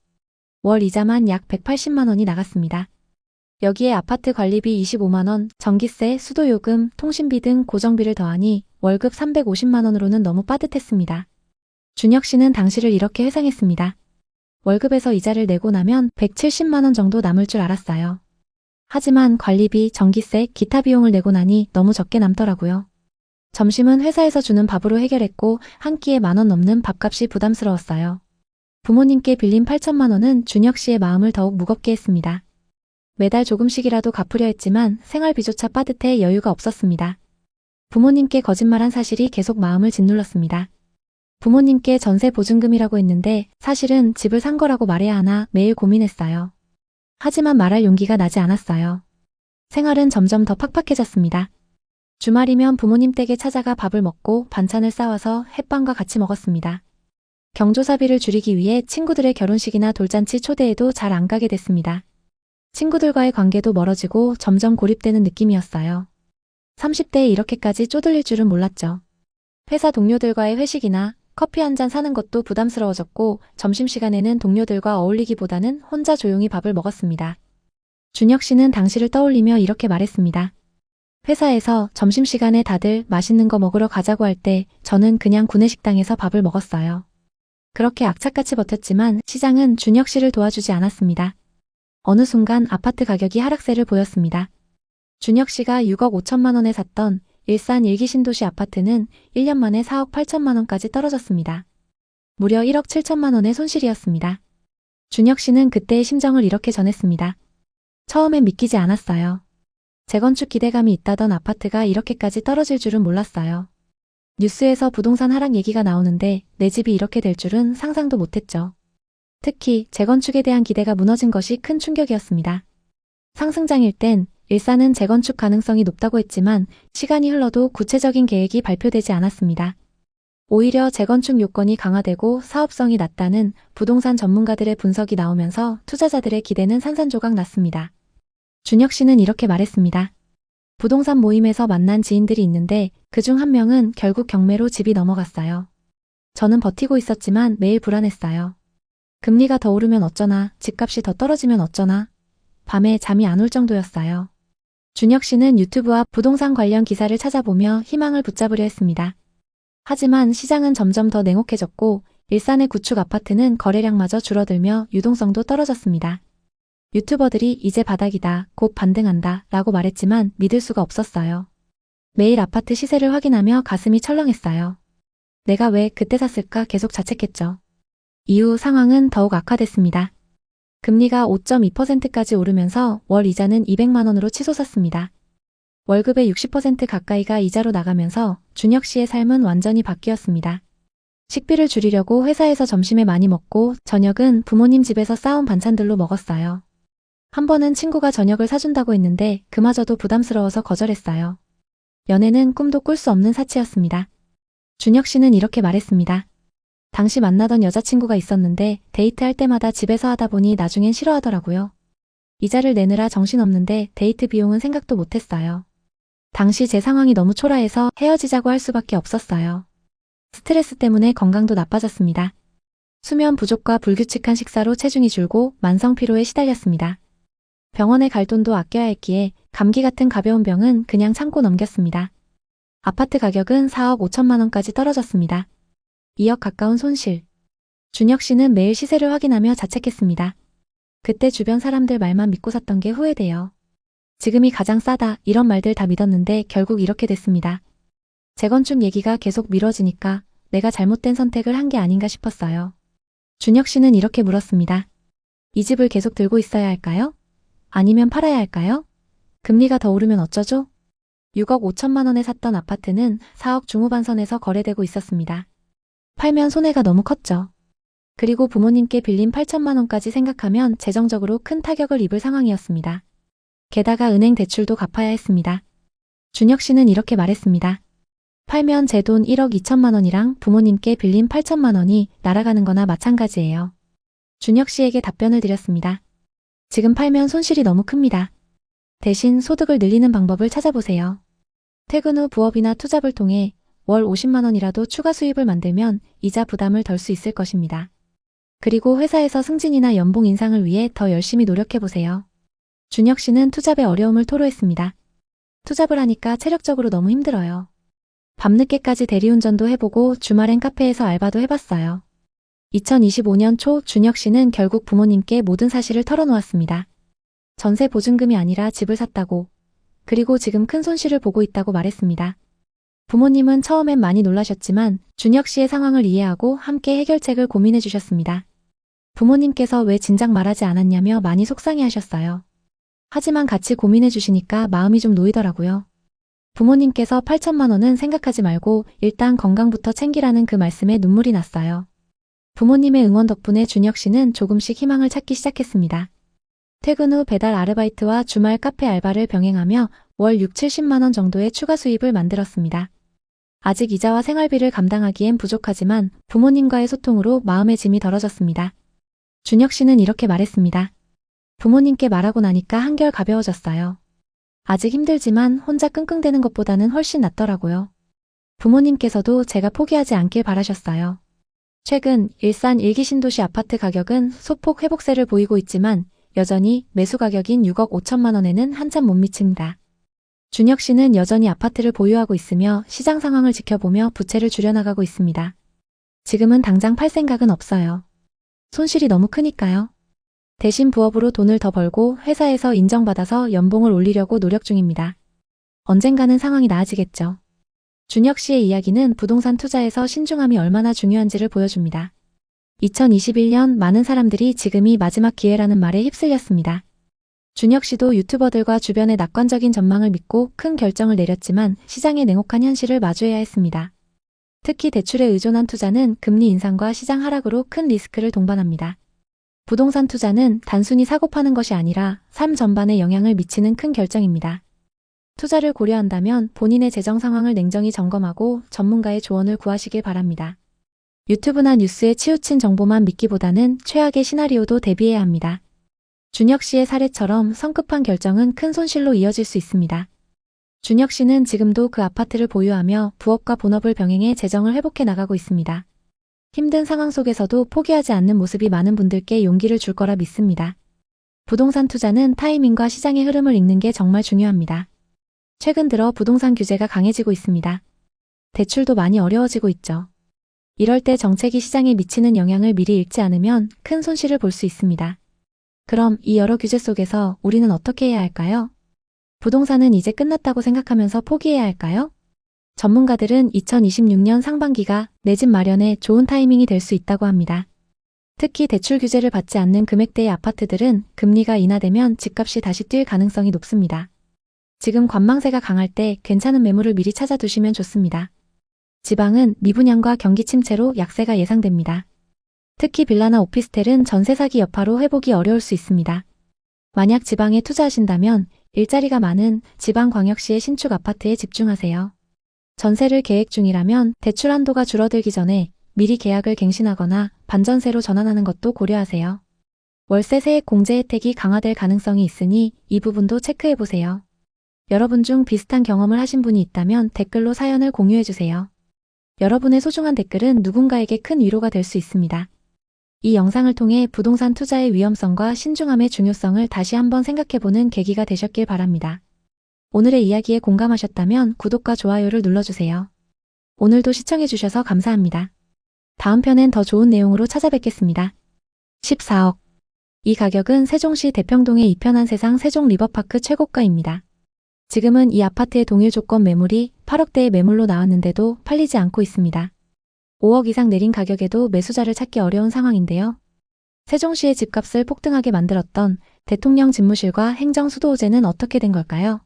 [SPEAKER 1] 월 이자만 약 180만 원이 나갔습니다. 여기에 아파트 관리비 25만 원, 전기세, 수도요금, 통신비 등 고정비를 더하니 월급 350만 원으로는 너무 빠듯했습니다. 준혁 씨는 당시를 이렇게 회상했습니다. 월급에서 이자를 내고 나면 170만 원 정도 남을 줄 알았어요. 하지만 관리비, 전기세, 기타 비용을 내고 나니 너무 적게 남더라고요. 점심은 회사에서 주는 밥으로 해결했고 한 끼에 10,000원 넘는 밥값이 부담스러웠어요. 부모님께 빌린 8천만 원은 준혁 씨의 마음을 더욱 무겁게 했습니다. 매달 조금씩이라도 갚으려 했지만 생활비조차 빠듯해 여유가 없었습니다. 부모님께 거짓말한 사실이 계속 마음을 짓눌렀습니다. 부모님께 전세 보증금이라고 했는데 사실은 집을 산 거라고 말해야 하나 매일 고민했어요. 하지만 말할 용기가 나지 않았어요. 생활은 점점 더 팍팍해졌습니다. 주말이면 부모님 댁에 찾아가 밥을 먹고 반찬을 싸와서 햇반과 같이 먹었습니다. 경조사비를 줄이기 위해 친구들의 결혼식이나 돌잔치 초대에도 잘 안 가게 됐습니다. 친구들과의 관계도 멀어지고 점점 고립되는 느낌이었어요. 30대에 이렇게까지 쪼들릴 줄은 몰랐죠. 회사 동료들과의 회식이나 커피 한 잔 사는 것도 부담스러워졌고 점심시간에는 동료들과 어울리기보다는 혼자 조용히 밥을 먹었습니다. 준혁 씨는 당시를 떠올리며 이렇게 말했습니다. 회사에서 점심시간에 다들 맛있는 거 먹으러 가자고 할 때 저는 그냥 구내식당에서 밥을 먹었어요. 그렇게 악착같이 버텼지만 시장은 준혁 씨를 도와주지 않았습니다. 어느 순간 아파트 가격이 하락세를 보였습니다. 준혁 씨가 6억 5천만 원에 샀던 일산 일기 신도시 아파트는 1년 만에 4억 8천만 원까지 떨어졌습니다. 무려 1억 7천만 원의 손실이었습니다. 준혁 씨는 그때의 심정을 이렇게 전했습니다. 처음엔 믿기지 않았어요. 재건축 기대감이 있다던 아파트가 이렇게까지 떨어질 줄은 몰랐어요. 뉴스에서 부동산 하락 얘기가 나오는데 내 집이 이렇게 될 줄은 상상도 못했죠. 특히 재건축에 대한 기대가 무너진 것이 큰 충격이었습니다. 상승장일 땐 일산은 재건축 가능성이 높다고 했지만 시간이 흘러도 구체적인 계획이 발표되지 않았습니다. 오히려 재건축 요건이 강화되고 사업성이 낮다는 부동산 전문가들의 분석이 나오면서 투자자들의 기대는 산산조각 났습니다. 준혁 씨는 이렇게 말했습니다. 부동산 모임에서 만난 지인들이 있는데 그중 한 명은 결국 경매로 집이 넘어갔어요. 저는 버티고 있었지만 매일 불안했어요. 금리가 더 오르면 어쩌나, 집값이 더 떨어지면 어쩌나, 밤에 잠이 안 올 정도였어요. 준혁 씨는 유튜브와 부동산 관련 기사를 찾아보며 희망을 붙잡으려 했습니다. 하지만 시장은 점점 더 냉혹해졌고 일산의 구축 아파트는 거래량마저 줄어들며 유동성도 떨어졌습니다. 유튜버들이 이제 바닥이다, 곧 반등한다 라고 말했지만 믿을 수가 없었어요. 매일 아파트 시세를 확인하며 가슴이 철렁했어요. 내가 왜 그때 샀을까 계속 자책했죠. 이후 상황은 더욱 악화됐습니다. 금리가 5.2%까지 오르면서 월 이자는 200만 원으로 치솟았습니다. 월급의 60% 가까이가 이자로 나가면서 준혁 씨의 삶은 완전히 바뀌었습니다. 식비를 줄이려고 회사에서 점심에 많이 먹고 저녁은 부모님 집에서 싸온 반찬들로 먹었어요. 한 번은 친구가 저녁을 사준다고 했는데 그마저도 부담스러워서 거절했어요. 연애는 꿈도 꿀 수 없는 사치였습니다. 준혁 씨는 이렇게 말했습니다. 당시 만나던 여자친구가 있었는데 데이트할 때마다 집에서 하다 보니 나중엔 싫어하더라고요. 이자를 내느라 정신없는데 데이트 비용은 생각도 못했어요. 당시 제 상황이 너무 초라해서 헤어지자고 할 수밖에 없었어요. 스트레스 때문에 건강도 나빠졌습니다. 수면 부족과 불규칙한 식사로 체중이 줄고 만성 피로에 시달렸습니다. 병원에 갈 돈도 아껴야 했기에 감기 같은 가벼운 병은 그냥 참고 넘겼습니다. 아파트 가격은 4억 5천만 원까지 떨어졌습니다. 2억 가까운 손실. 준혁 씨는 매일 시세를 확인하며 자책했습니다. 그때 주변 사람들 말만 믿고 샀던 게 후회돼요. 지금이 가장 싸다 이런 말들 다 믿었는데 결국 이렇게 됐습니다. 재건축 얘기가 계속 미뤄지니까 내가 잘못된 선택을 한 게 아닌가 싶었어요. 준혁 씨는 이렇게 물었습니다. 이 집을 계속 들고 있어야 할까요? 아니면 팔아야 할까요? 금리가 더 오르면 어쩌죠? 6억 5천만 원에 샀던 아파트는 4억 중후반 선에서 거래되고 있었습니다. 팔면 손해가 너무 컸죠. 그리고 부모님께 빌린 8천만 원까지 생각하면 재정적으로 큰 타격을 입을 상황이었습니다. 게다가 은행 대출도 갚아야 했습니다. 준혁 씨는 이렇게 말했습니다. 팔면 제 돈 1억 2천만 원이랑 부모님께 빌린 8천만 원이 날아가는 거나 마찬가지예요. 준혁 씨에게 답변을 드렸습니다. 지금 팔면 손실이 너무 큽니다. 대신 소득을 늘리는 방법을 찾아보세요. 퇴근 후 부업이나 투잡을 통해 월 50만 원이라도 추가 수입을 만들면 이자 부담을 덜 수 있을 것입니다. 그리고 회사에서 승진이나 연봉 인상을 위해 더 열심히 노력해보세요. 준혁 씨는 투잡의 어려움을 토로했습니다. 투잡을 하니까 체력적으로 너무 힘들어요. 밤늦게까지 대리운전도 해보고 주말엔 카페에서 알바도 해봤어요. 2025년 초 준혁 씨는 결국 부모님께 모든 사실을 털어놓았습니다. 전세 보증금이 아니라 집을 샀다고, 그리고 지금 큰 손실을 보고 있다고 말했습니다. 부모님은 처음엔 많이 놀라셨지만 준혁 씨의 상황을 이해하고 함께 해결책을 고민해 주셨습니다. 부모님께서 왜 진작 말하지 않았냐며 많이 속상해하셨어요. 하지만 같이 고민해 주시니까 마음이 좀 놓이더라고요. 부모님께서 8천만 원은 생각하지 말고 일단 건강부터 챙기라는 그 말씀에 눈물이 났어요. 부모님의 응원 덕분에 준혁 씨는 조금씩 희망을 찾기 시작했습니다. 퇴근 후 배달 아르바이트와 주말 카페 알바를 병행하며 월 6, 70만 원 정도의 추가 수입을 만들었습니다. 아직 이자와 생활비를 감당하기엔 부족하지만 부모님과의 소통으로 마음의 짐이 덜어졌습니다. 준혁 씨는 이렇게 말했습니다. 부모님께 말하고 나니까 한결 가벼워졌어요. 아직 힘들지만 혼자 끙끙대는 것보다는 훨씬 낫더라고요. 부모님께서도 제가 포기하지 않길 바라셨어요. 최근 일산 일기 신도시 아파트 가격은 소폭 회복세를 보이고 있지만 여전히 매수 가격인 6억 5천만 원에는 한참 못 미칩니다. 준혁 씨는 여전히 아파트를 보유하고 있으며 시장 상황을 지켜보며 부채를 줄여나가고 있습니다. 지금은 당장 팔 생각은 없어요. 손실이 너무 크니까요. 대신 부업으로 돈을 더 벌고 회사에서 인정받아서 연봉을 올리려고 노력 중입니다. 언젠가는 상황이 나아지겠죠. 준혁 씨의 이야기는 부동산 투자에서 신중함이 얼마나 중요한지를 보여줍니다. 2021년 많은 사람들이 지금이 마지막 기회라는 말에 휩쓸렸습니다. 준혁 씨도 유튜버들과 주변의 낙관적인 전망을 믿고 큰 결정을 내렸지만 시장의 냉혹한 현실을 마주해야 했습니다. 특히 대출에 의존한 투자는 금리 인상과 시장 하락으로 큰 리스크를 동반합니다. 부동산 투자는 단순히 사고 파는 것이 아니라 삶 전반에 영향을 미치는 큰 결정입니다. 투자를 고려한다면 본인의 재정 상황을 냉정히 점검하고 전문가의 조언을 구하시길 바랍니다. 유튜브나 뉴스에 치우친 정보만 믿기보다는 최악의 시나리오도 대비해야 합니다. 준혁 씨의 사례처럼 성급한 결정은 큰 손실로 이어질 수 있습니다. 준혁 씨는 지금도 그 아파트를 보유하며 부업과 본업을 병행해 재정을 회복해 나가고 있습니다. 힘든 상황 속에서도 포기하지 않는 모습이 많은 분들께 용기를 줄 거라 믿습니다. 부동산 투자는 타이밍과 시장의 흐름을 읽는 게 정말 중요합니다. 최근 들어 부동산 규제가 강해지고 있습니다. 대출도 많이 어려워지고 있죠. 이럴 때 정책이 시장에 미치는 영향을 미리 읽지 않으면 큰 손실을 볼 수 있습니다. 그럼 이 여러 규제 속에서 우리는 어떻게 해야 할까요? 부동산은 이제 끝났다고 생각하면서 포기해야 할까요? 전문가들은 2026년 상반기가 내 집 마련에 좋은 타이밍이 될 수 있다고 합니다. 특히 대출 규제를 받지 않는 금액대의 아파트들은 금리가 인하되면 집값이 다시 뛸 가능성이 높습니다. 지금 관망세가 강할 때 괜찮은 매물을 미리 찾아두시면 좋습니다. 지방은 미분양과 경기 침체로 약세가 예상됩니다. 특히 빌라나 오피스텔은 전세 사기 여파로 회복이 어려울 수 있습니다. 만약 지방에 투자하신다면 일자리가 많은 지방광역시의 신축 아파트에 집중하세요. 전세를 계획 중이라면 대출 한도가 줄어들기 전에 미리 계약을 갱신하거나 반전세로 전환하는 것도 고려하세요. 월세 세액 공제 혜택이 강화될 가능성이 있으니 이 부분도 체크해보세요. 여러분 중 비슷한 경험을 하신 분이 있다면 댓글로 사연을 공유해주세요. 여러분의 소중한 댓글은 누군가에게 큰 위로가 될 수 있습니다. 이 영상을 통해 부동산 투자의 위험성과 신중함의 중요성을 다시 한번 생각해보는 계기가 되셨길 바랍니다. 오늘의 이야기에 공감하셨다면 구독과 좋아요를 눌러주세요. 오늘도 시청해주셔서 감사합니다. 다음 편엔 더 좋은 내용으로 찾아뵙겠습니다. 14억. 이 가격은 세종시 대평동에 이편한 세상 세종 리버파크 최고가입니다. 지금은 이 아파트의 동일 조건 매물이 8억대의 매물로 나왔는데도 팔리지 않고 있습니다. 5억 이상 내린 가격에도 매수자를 찾기 어려운 상황인데요. 세종시의 집값을 폭등하게 만들었던 대통령 집무실과 행정수도호재는 어떻게 된 걸까요?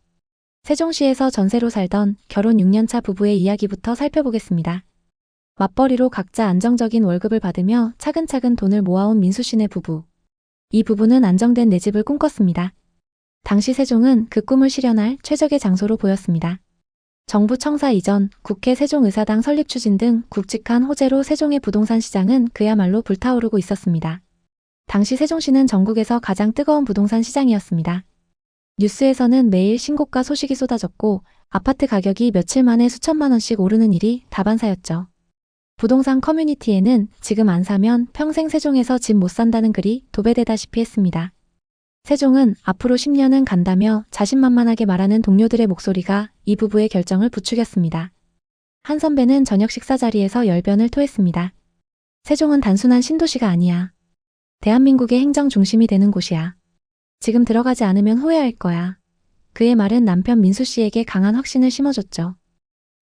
[SPEAKER 1] 세종시에서 전세로 살던 결혼 6년차 부부의 이야기부터 살펴보겠습니다. 맞벌이로 각자 안정적인 월급을 받으며 차근차근 돈을 모아온 민수씨네 부부. 이 부부는 안정된 내 집을 꿈꿨습니다. 당시 세종은 그 꿈을 실현할 최적의 장소로 보였습니다. 정부 청사 이전, 국회 세종의사당 설립 추진 등 굵직한 호재로 세종의 부동산 시장은 그야말로 불타오르고 있었습니다. 당시 세종시는 전국에서 가장 뜨거운 부동산 시장이었습니다. 뉴스에서는 매일 신고가 소식이 쏟아졌고 아파트 가격이 며칠 만에 수천만 원씩 오르는 일이 다반사였죠. 부동산 커뮤니티에는 지금 안 사면 평생 세종에서 집 못 산다는 글이 도배되다시피 했습니다. 세종은 앞으로 10년은 간다며 자신만만하게 말하는 동료들의 목소리가 이 부부의 결정을 부추겼습니다. 한 선배는 저녁 식사 자리에서 열변을 토했습니다. 세종은 단순한 신도시가 아니야. 대한민국의 행정 중심이 되는 곳이야. 지금 들어가지 않으면 후회할 거야. 그의 말은 남편 민수 씨에게 강한 확신을 심어줬죠.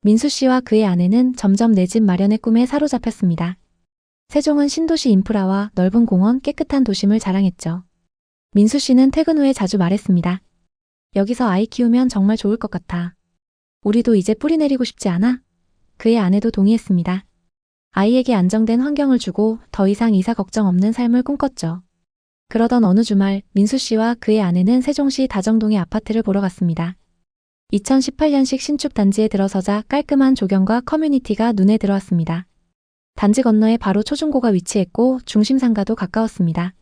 [SPEAKER 1] 민수 씨와 그의 아내는 점점 내 집 마련의 꿈에 사로잡혔습니다. 세종은 신도시 인프라와 넓은 공원, 깨끗한 도심을 자랑했죠. 민수 씨는 퇴근 후에 자주 말했습니다. 여기서 아이 키우면 정말 좋을 것 같아. 우리도 이제 뿌리 내리고 싶지 않아? 그의 아내도 동의했습니다. 아이에게 안정된 환경을 주고 더 이상 이사 걱정 없는 삶을 꿈꿨죠. 그러던 어느 주말 민수 씨와 그의 아내는 세종시 다정동의 아파트를 보러 갔습니다. 2018년식 신축 단지에 들어서자 깔끔한 조경과 커뮤니티가 눈에 들어왔습니다. 단지 건너에 바로 초중고가 위치했고 중심상가도 가까웠습니다.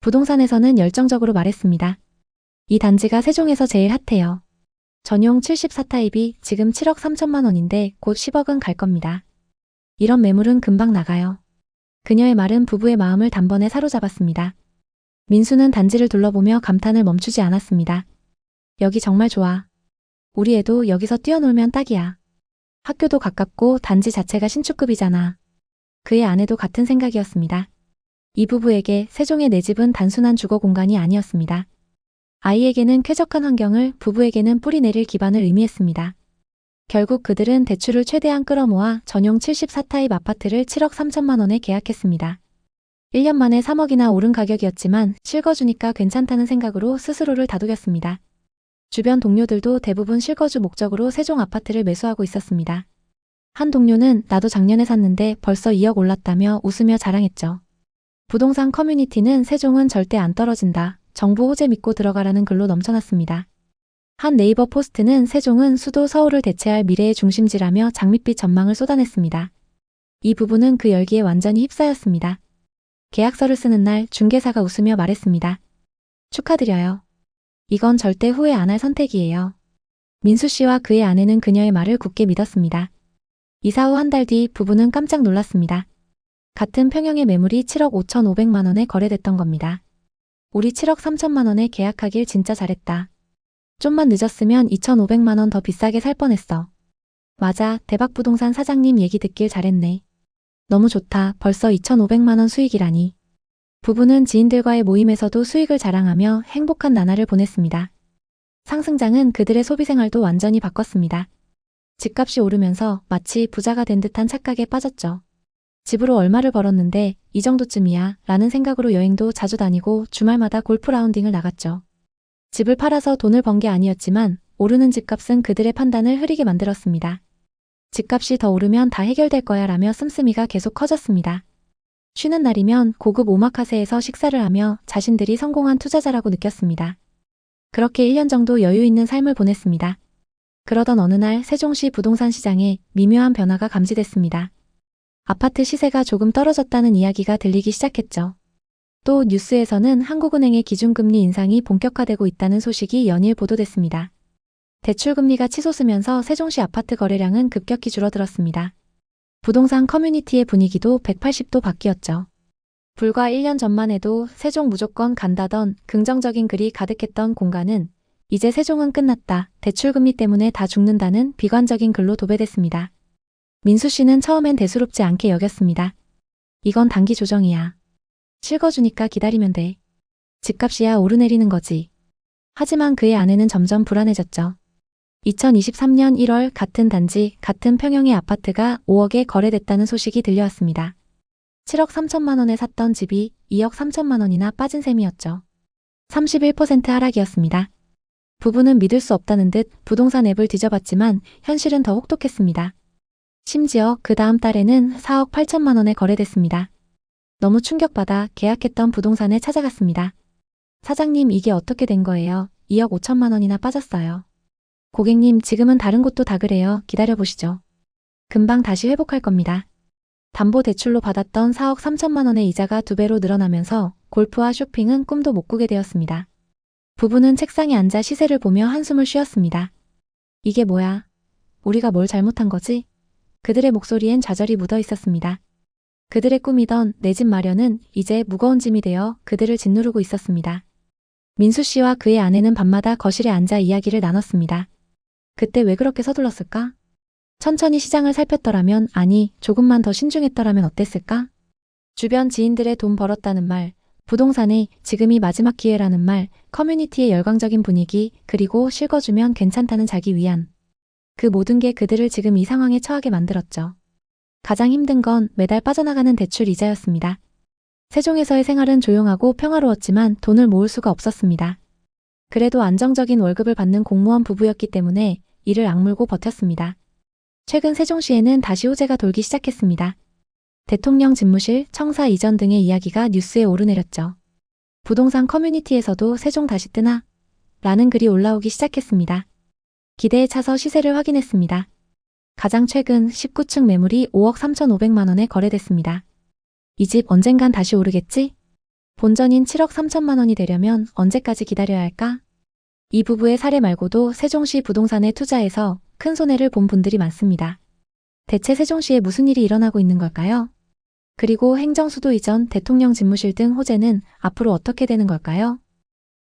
[SPEAKER 1] 부동산에서는 열정적으로 말했습니다. 이 단지가 세종에서 제일 핫해요. 전용 74타입이 지금 7억 3천만 원인데 곧 10억은 갈 겁니다. 이런 매물은 금방 나가요. 그녀의 말은 부부의 마음을 단번에 사로잡았습니다. 민수는 단지를 둘러보며 감탄을 멈추지 않았습니다. 여기 정말 좋아. 우리 애도 여기서 뛰어놀면 딱이야. 학교도 가깝고 단지 자체가 신축급이잖아. 그의 아내도 같은 생각이었습니다. 이 부부에게 세종의 내 집은 단순한 주거 공간이 아니었습니다. 아이에게는 쾌적한 환경을, 부부에게는 뿌리 내릴 기반을 의미했습니다. 결국 그들은 대출을 최대한 끌어모아 전용 74타입 아파트를 7억 3천만 원에 계약했습니다. 1년 만에 3억이나 오른 가격이었지만 실거주니까 괜찮다는 생각으로 스스로를 다독였습니다. 주변 동료들도 대부분 실거주 목적으로 세종 아파트를 매수하고 있었습니다. 한 동료는 나도 작년에 샀는데 벌써 2억 올랐다며 웃으며 자랑했죠. 부동산 커뮤니티는 세종은 절대 안 떨어진다. 정부 호재 믿고 들어가라는 글로 넘쳐났습니다. 한 네이버 포스트는 세종은 수도 서울을 대체할 미래의 중심지라며 장밋빛 전망을 쏟아냈습니다. 이 부부는 그 열기에 완전히 휩싸였습니다. 계약서를 쓰는 날 중개사가 웃으며 말했습니다. 축하드려요. 이건 절대 후회 안 할 선택이에요. 민수 씨와 그의 아내는 그녀의 말을 굳게 믿었습니다. 이사 후 한 달 뒤 부부는 깜짝 놀랐습니다. 같은 평형의 매물이 7억 5,500만 원에 거래됐던 겁니다. 우리 7억 3천만 원에 계약하길 진짜 잘했다. 좀만 늦었으면 2,500만 원 더 비싸게 살 뻔했어. 맞아, 대박부동산 사장님 얘기 듣길 잘했네. 너무 좋다. 벌써 2,500만 원 수익이라니. 부부는 지인들과의 모임에서도 수익을 자랑하며 행복한 나날을 보냈습니다. 상승장은 그들의 소비생활도 완전히 바꿨습니다. 집값이 오르면서 마치 부자가 된 듯한 착각에 빠졌죠. 집으로 얼마를 벌었는데 이 정도쯤이야 라는 생각으로 여행도 자주 다니고 주말마다 골프 라운딩을 나갔죠. 집을 팔아서 돈을 번 게 아니었지만 오르는 집값은 그들의 판단을 흐리게 만들었습니다. 집값이 더 오르면 다 해결될 거야 라며 씀씀이가 계속 커졌습니다. 쉬는 날이면 고급 오마카세에서 식사를 하며 자신들이 성공한 투자자라고 느꼈습니다. 그렇게 1년 정도 여유 있는 삶을 보냈습니다. 그러던 어느 날 세종시 부동산 시장에 미묘한 변화가 감지됐습니다. 아파트 시세가 조금 떨어졌다는 이야기가 들리기 시작했죠. 또 뉴스에서는 한국은행의 기준금리 인상이 본격화되고 있다는 소식이 연일 보도됐습니다. 대출금리가 치솟으면서 세종시 아파트 거래량은 급격히 줄어들었습니다. 부동산 커뮤니티의 분위기도 180도 바뀌었죠. 불과 1년 전만 해도 세종 무조건 간다던 긍정적인 글이 가득했던 공간은 이제 세종은 끝났다, 대출금리 때문에 다 죽는다는 비관적인 글로 도배됐습니다. 민수 씨는 처음엔 대수롭지 않게 여겼습니다. 이건 단기 조정이야. 실거주니까 기다리면 돼. 집값이야 오르내리는 거지. 하지만 그의 아내는 점점 불안해졌죠. 2023년 1월 같은 단지, 같은 평형의 아파트가 5억에 거래됐다는 소식이 들려왔습니다. 7억 3천만 원에 샀던 집이 2억 3천만 원이나 빠진 셈이었죠. 31% 하락이었습니다. 부부는 믿을 수 없다는 듯 부동산 앱을 뒤져봤지만 현실은 더 혹독했습니다. 심지어 그 다음 달에는 4억 8천만 원에 거래됐습니다. 너무 충격받아 계약했던 부동산에 찾아갔습니다. 사장님, 이게 어떻게 된 거예요? 2억 5천만 원이나 빠졌어요. 고객님, 지금은 다른 곳도 다 그래요. 기다려보시죠. 금방 다시 회복할 겁니다. 담보대출로 받았던 4억 3천만 원의 이자가 2배로 늘어나면서 골프와 쇼핑은 꿈도 못 꾸게 되었습니다. 부부는 책상에 앉아 시세를 보며 한숨을 쉬었습니다. 이게 뭐야? 우리가 뭘 잘못한 거지? 그들의 목소리엔 좌절이 묻어 있었습니다. 그들의 꿈이던 내 집 마련은 이제 무거운 짐이 되어 그들을 짓누르고 있었습니다. 민수 씨와 그의 아내는 밤마다 거실에 앉아 이야기를 나눴습니다. 그때 왜 그렇게 서둘렀을까? 천천히 시장을 살폈더라면, 아니, 조금만 더 신중했더라면 어땠을까? 주변 지인들의 돈 벌었다는 말, 부동산에 지금이 마지막 기회라는 말, 커뮤니티의 열광적인 분위기, 그리고 실거주면 괜찮다는 자기 위안. 그 모든 게 그들을 지금 이 상황에 처하게 만들었죠. 가장 힘든 건 매달 빠져나가는 대출 이자였습니다. 세종에서의 생활은 조용하고 평화로웠지만 돈을 모을 수가 없었습니다. 그래도 안정적인 월급을 받는 공무원 부부였기 때문에 이를 악물고 버텼습니다. 최근 세종시에는 다시 호재가 돌기 시작했습니다. 대통령 집무실, 청사 이전 등의 이야기가 뉴스에 오르내렸죠. 부동산 커뮤니티에서도 세종 다시 뜨나? 라는 글이 올라오기 시작했습니다. 기대에 차서 시세를 확인했습니다. 가장 최근 19층 매물이 5억 3,500만 원에 거래됐습니다. 이 집 언젠간 다시 오르겠지? 본전인 7억 3천만 원이 되려면 언제까지 기다려야 할까? 이 부부의 사례 말고도 세종시 부동산에 투자해서 큰 손해를 본 분들이 많습니다. 대체 세종시에 무슨 일이 일어나고 있는 걸까요? 그리고 행정수도 이전, 대통령 집무실 등 호재는 앞으로 어떻게 되는 걸까요?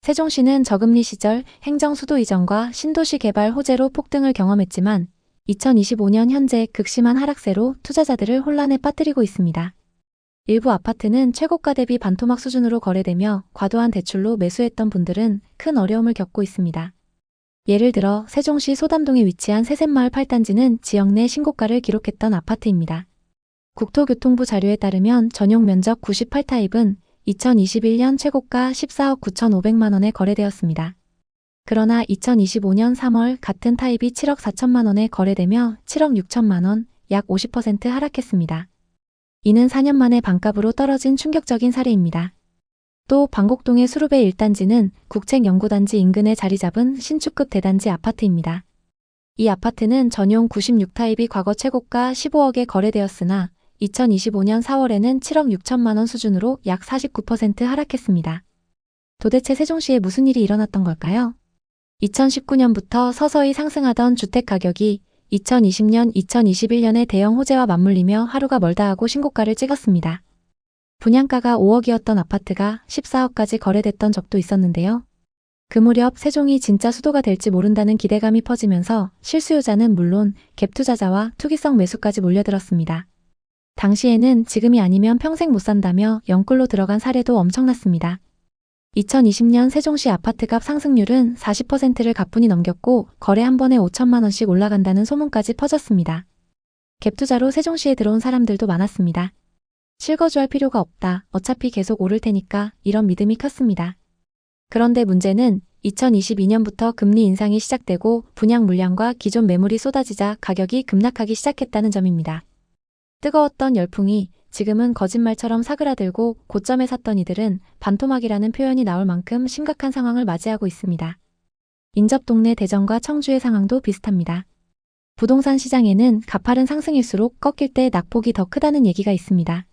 [SPEAKER 1] 세종시는 저금리 시절 행정수도 이전과 신도시 개발 호재로 폭등을 경험했지만 2025년 현재 극심한 하락세로 투자자들을 혼란에 빠뜨리고 있습니다. 일부 아파트는 최고가 대비 반토막 수준으로 거래되며 과도한 대출로 매수했던 분들은 큰 어려움을 겪고 있습니다. 예를 들어 세종시 소담동에 위치한 새샘마을 8단지는 지역 내 신고가를 기록했던 아파트입니다. 국토교통부 자료에 따르면 전용 면적 98타입은 2021년 최고가 14억 9,500만 원에 거래되었습니다. 그러나 2025년 3월 같은 타입이 7억 4천만 원에 거래되며 7억 6천만 원, 약 50% 하락했습니다. 이는 4년 만에 반값으로 떨어진 충격적인 사례입니다. 또 방곡동의 수룹의 1단지는 국책연구단지 인근에 자리 잡은 신축급 대단지 아파트입니다. 이 아파트는 전용 96타입이 과거 최고가 15억에 거래되었으나 2025년 4월에는 7억 6천만 원 수준으로 약 49% 하락했습니다. 도대체 세종시에 무슨 일이 일어났던 걸까요? 2019년부터 서서히 상승하던 주택 가격이 2020년, 2021년의 대형 호재와 맞물리며 하루가 멀다 하고 신고가를 찍었습니다. 분양가가 5억이었던 아파트가 14억까지 거래됐던 적도 있었는데요. 그 무렵 세종이 진짜 수도가 될지 모른다는 기대감이 퍼지면서 실수요자는 물론 갭 투자자와 투기성 매수까지 몰려들었습니다. 당시에는 지금이 아니면 평생 못 산다며 영끌로 들어간 사례도 엄청났습니다. 2020년 세종시 아파트값 상승률은 40%를 가뿐히 넘겼고 거래 한 번에 5천만 원씩 올라간다는 소문까지 퍼졌습니다. 갭투자로 세종시에 들어온 사람들도 많았습니다. 실거주할 필요가 없다. 어차피 계속 오를 테니까 이런 믿음이 컸습니다. 그런데 문제는 2022년부터 금리 인상이 시작되고 분양 물량과 기존 매물이 쏟아지자 가격이 급락하기 시작했다는 점입니다. 뜨거웠던 열풍이 지금은 거짓말처럼 사그라들고 고점에 샀던 이들은 반토막이라는 표현이 나올 만큼 심각한 상황을 맞이하고 있습니다. 인접 동네 대전과 청주의 상황도 비슷합니다. 부동산 시장에는 가파른 상승일수록 꺾일 때 낙폭이 더 크다는 얘기가 있습니다.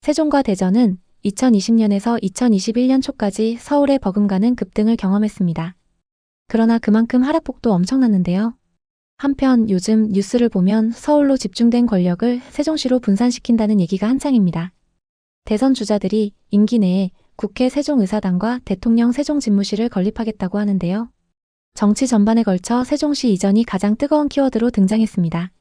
[SPEAKER 1] 세종과 대전은 2020년에서 2021년 초까지 서울의 버금가는 급등을 경험했습니다. 그러나 그만큼 하락폭도 엄청났는데요. 한편 요즘 뉴스를 보면 서울로 집중된 권력을 세종시로 분산시킨다는 얘기가 한창입니다. 대선 주자들이 임기 내에 국회 세종의사당과 대통령 세종집무실을 건립하겠다고 하는데요. 정치 전반에 걸쳐 세종시 이전이 가장 뜨거운 키워드로 등장했습니다.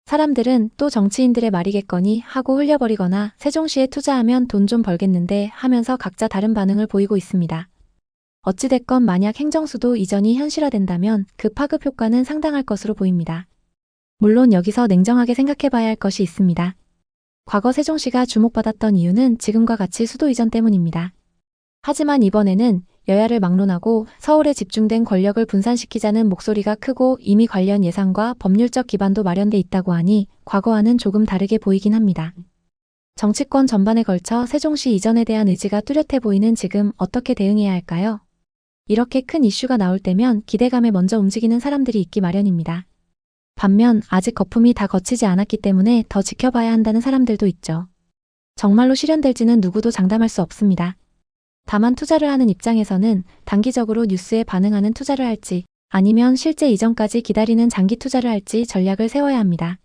[SPEAKER 1] 사람들은 또 정치인들의 말이겠거니 하고 흘려버리거나 세종시에 투자하면 돈 좀 벌겠는데 하면서 각자 다른 반응을 보이고 있습니다. 어찌됐건 만약 행정수도 이전이 현실화된다면 그 파급 효과는 상당할 것으로 보입니다. 물론 여기서 냉정하게 생각해봐야 할 것이 있습니다. 과거 세종시가 주목받았던 이유는 지금과 같이 수도 이전 때문입니다. 하지만 이번에는 여야를 막론하고 서울에 집중된 권력을 분산시키자는 목소리가 크고 이미 관련 예산과 법률적 기반도 마련돼 있다고 하니 과거와는 조금 다르게 보이긴 합니다. 정치권 전반에 걸쳐 세종시 이전에 대한 의지가 뚜렷해 보이는 지금 어떻게 대응해야 할까요? 이렇게 큰 이슈가 나올 때면 기대감에 먼저 움직이는 사람들이 있기 마련입니다. 반면 아직 거품이 다 거치지 않았기 때문에 더 지켜봐야 한다는 사람들도 있죠. 정말로 실현될지는 누구도 장담할 수 없습니다. 다만 투자를 하는 입장에서는 단기적으로 뉴스에 반응하는 투자를 할지 아니면 실제 이전까지 기다리는 장기 투자를 할지 전략을 세워야 합니다.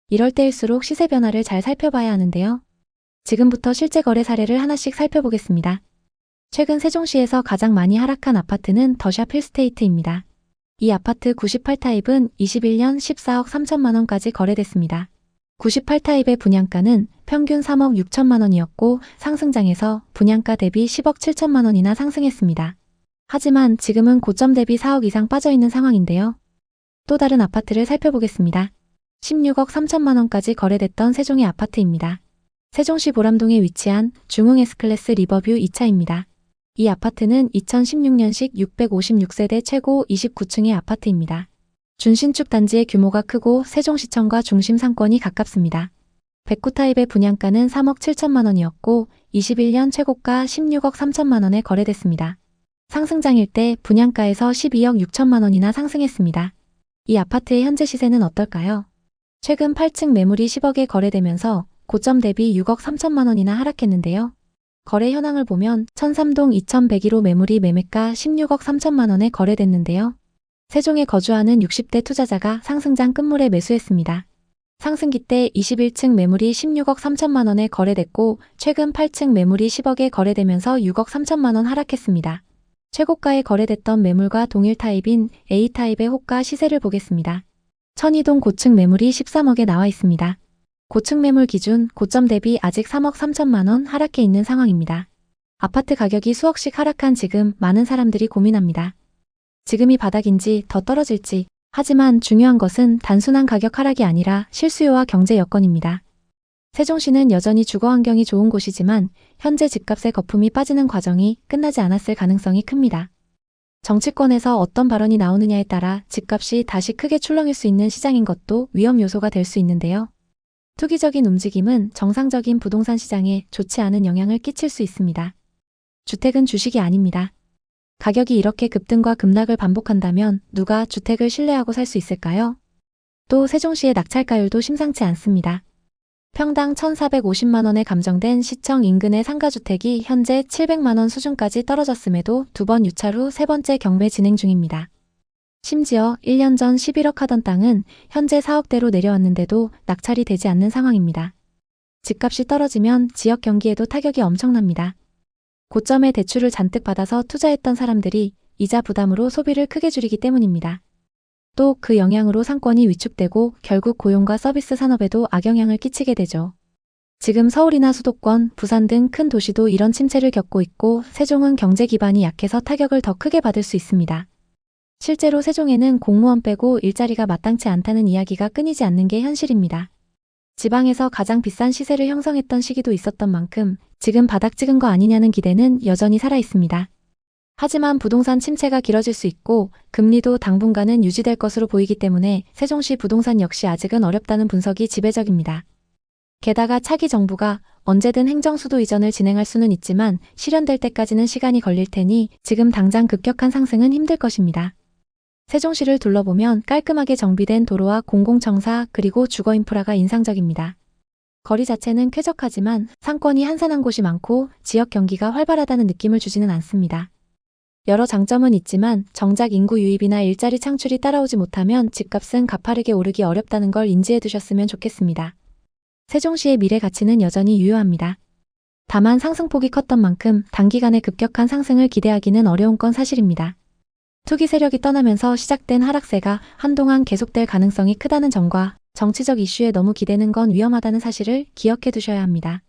[SPEAKER 1] 이럴 때일수록 시세 변화를 잘 살펴봐야 하는데요. 지금부터 실제 거래 사례를 하나씩 살펴보겠습니다. 최근 세종시에서 가장 많이 하락한 아파트는 더샵 힐스테이트입니다. 이 아파트 98타입은 21년 14억 3천만 원까지 거래됐습니다. 98타입의 분양가는 평균 3억 6천만 원이었고 상승장에서 분양가 대비 10억 7천만 원이나 상승했습니다. 하지만 지금은 고점 대비 4억 이상 빠져있는 상황인데요. 또 다른 아파트를 살펴보겠습니다. 16억 3천만 원까지 거래됐던 세종의 아파트입니다. 세종시 보람동에 위치한 중흥 S클래스 리버뷰 2차입니다. 이 아파트는 2016년식 656세대 최고 29층의 아파트입니다. 준신축 단지의 규모가 크고 세종시청과 중심 상권이 가깝습니다. 109타입의 분양가는 3억 7천만 원이었고 21년 최고가 16억 3천만 원에 거래됐습니다. 상승장일 때 분양가에서 12억 6천만 원이나 상승했습니다. 이 아파트의 현재 시세는 어떨까요? 최근 8층 매물이 10억에 거래되면서 고점 대비 6억 3천만 원이나 하락했는데요. 거래 현황을 보면 1003동 2101호 매물이 매매가 16억 3천만 원에 거래됐는데요. 세종에 거주하는 60대 투자자가 상승장 끝물에 매수했습니다. 상승기 때 21층 매물이 16억 3천만 원에 거래됐고 최근 8층 매물이 10억에 거래되면서 6억 3천만 원 하락했습니다. 최고가에 거래됐던 매물과 동일 타입인 A타입의 호가 시세를 보겠습니다. 천이동 고층 매물이 13억에 나와 있습니다. 고층 매물 기준 고점 대비 아직 3억 3천만 원 하락해 있는 상황입니다. 아파트 가격이 수억씩 하락한 지금 많은 사람들이 고민합니다. 지금이 바닥인지 더 떨어질지. 하지만 중요한 것은 단순한 가격 하락이 아니라 실수요와 경제 여건입니다. 세종시는 여전히 주거 환경이 좋은 곳이지만 현재 집값의 거품이 빠지는 과정이 끝나지 않았을 가능성이 큽니다. 정치권에서 어떤 발언이 나오느냐에 따라 집값이 다시 크게 출렁일 수 있는 시장인 것도 위험 요소가 될 수 있는데요. 투기적인 움직임은 정상적인 부동산 시장에 좋지 않은 영향을 끼칠 수 있습니다. 주택은 주식이 아닙니다. 가격이 이렇게 급등과 급락을 반복한다면 누가 주택을 신뢰하고 살 수 있을까요? 또 세종시의 낙찰가율도 심상치 않습니다. 평당 1,450만 원에 감정된 시청 인근의 상가주택이 현재 700만 원 수준까지 떨어졌음에도 2번 유찰 후 세 번째 경매 진행 중입니다. 심지어 1년 전 11억 하던 땅은 현재 4억대로 내려왔는데도 낙찰이 되지 않는 상황입니다. 집값이 떨어지면 지역 경기에도 타격이 엄청납니다. 고점에 대출을 잔뜩 받아서 투자했던 사람들이 이자 부담으로 소비를 크게 줄이기 때문입니다. 또 그 영향으로 상권이 위축되고 결국 고용과 서비스 산업에도 악영향을 끼치게 되죠. 지금 서울이나 수도권, 부산 등 큰 도시도 이런 침체를 겪고 있고 세종은 경제 기반이 약해서 타격을 더 크게 받을 수 있습니다. 실제로 세종에는 공무원 빼고 일자리가 마땅치 않다는 이야기가 끊이지 않는 게 현실입니다. 지방에서 가장 비싼 시세를 형성했던 시기도 있었던 만큼 지금 바닥 찍은 거 아니냐는 기대는 여전히 살아 있습니다. 하지만 부동산 침체가 길어질 수 있고 금리도 당분간은 유지될 것으로 보이기 때문에 세종시 부동산 역시 아직은 어렵다는 분석이 지배적입니다. 게다가 차기 정부가 언제든 행정수도 이전을 진행할 수는 있지만 실현될 때까지는 시간이 걸릴 테니 지금 당장 급격한 상승은 힘들 것입니다. 세종시를 둘러보면 깔끔하게 정비된 도로와 공공청사 그리고 주거 인프라가 인상적입니다. 거리 자체는 쾌적하지만 상권이 한산한 곳이 많고 지역 경기가 활발하다는 느낌을 주지는 않습니다. 여러 장점은 있지만 정작 인구 유입이나 일자리 창출이 따라오지 못하면 집값은 가파르게 오르기 어렵다는 걸 인지해 두셨으면 좋겠습니다. 세종시의 미래 가치는 여전히 유효합니다. 다만 상승폭이 컸던 만큼 단기간에 급격한 상승을 기대하기는 어려운 건 사실입니다. 투기 세력이 떠나면서 시작된 하락세가 한동안 계속될 가능성이 크다는 점과 정치적 이슈에 너무 기대는 건 위험하다는 사실을 기억해 두셔야 합니다.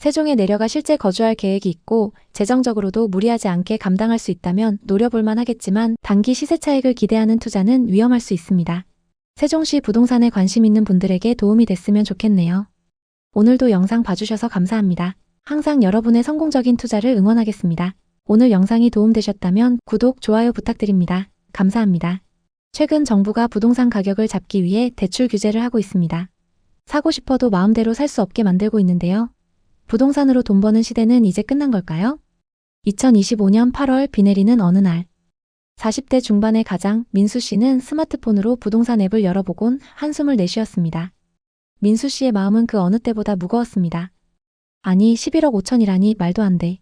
[SPEAKER 1] 세종에 내려가 실제 거주할 계획이 있고 재정적으로도 무리하지 않게 감당할 수 있다면 노려볼만 하겠지만 단기 시세 차익을 기대하는 투자는 위험할 수 있습니다. 세종시 부동산에 관심 있는 분들에게 도움이 됐으면 좋겠네요. 오늘도 영상 봐주셔서 감사합니다. 항상 여러분의 성공적인 투자를 응원하겠습니다. 오늘 영상이 도움되셨다면 구독, 좋아요 부탁드립니다. 감사합니다. 최근 정부가 부동산 가격을 잡기 위해 대출 규제를 하고 있습니다. 사고 싶어도 마음대로 살 수 없게 만들고 있는데요. 부동산으로 돈 버는 시대는 이제 끝난 걸까요? 2025년 8월 비 내리는 어느 날 40대 중반의 가장 민수 씨는 스마트폰으로 부동산 앱을 열어보곤 한숨을 내쉬었습니다. 민수 씨의 마음은 그 어느 때보다 무거웠습니다. 아니 11억 5천이라니 말도 안 돼.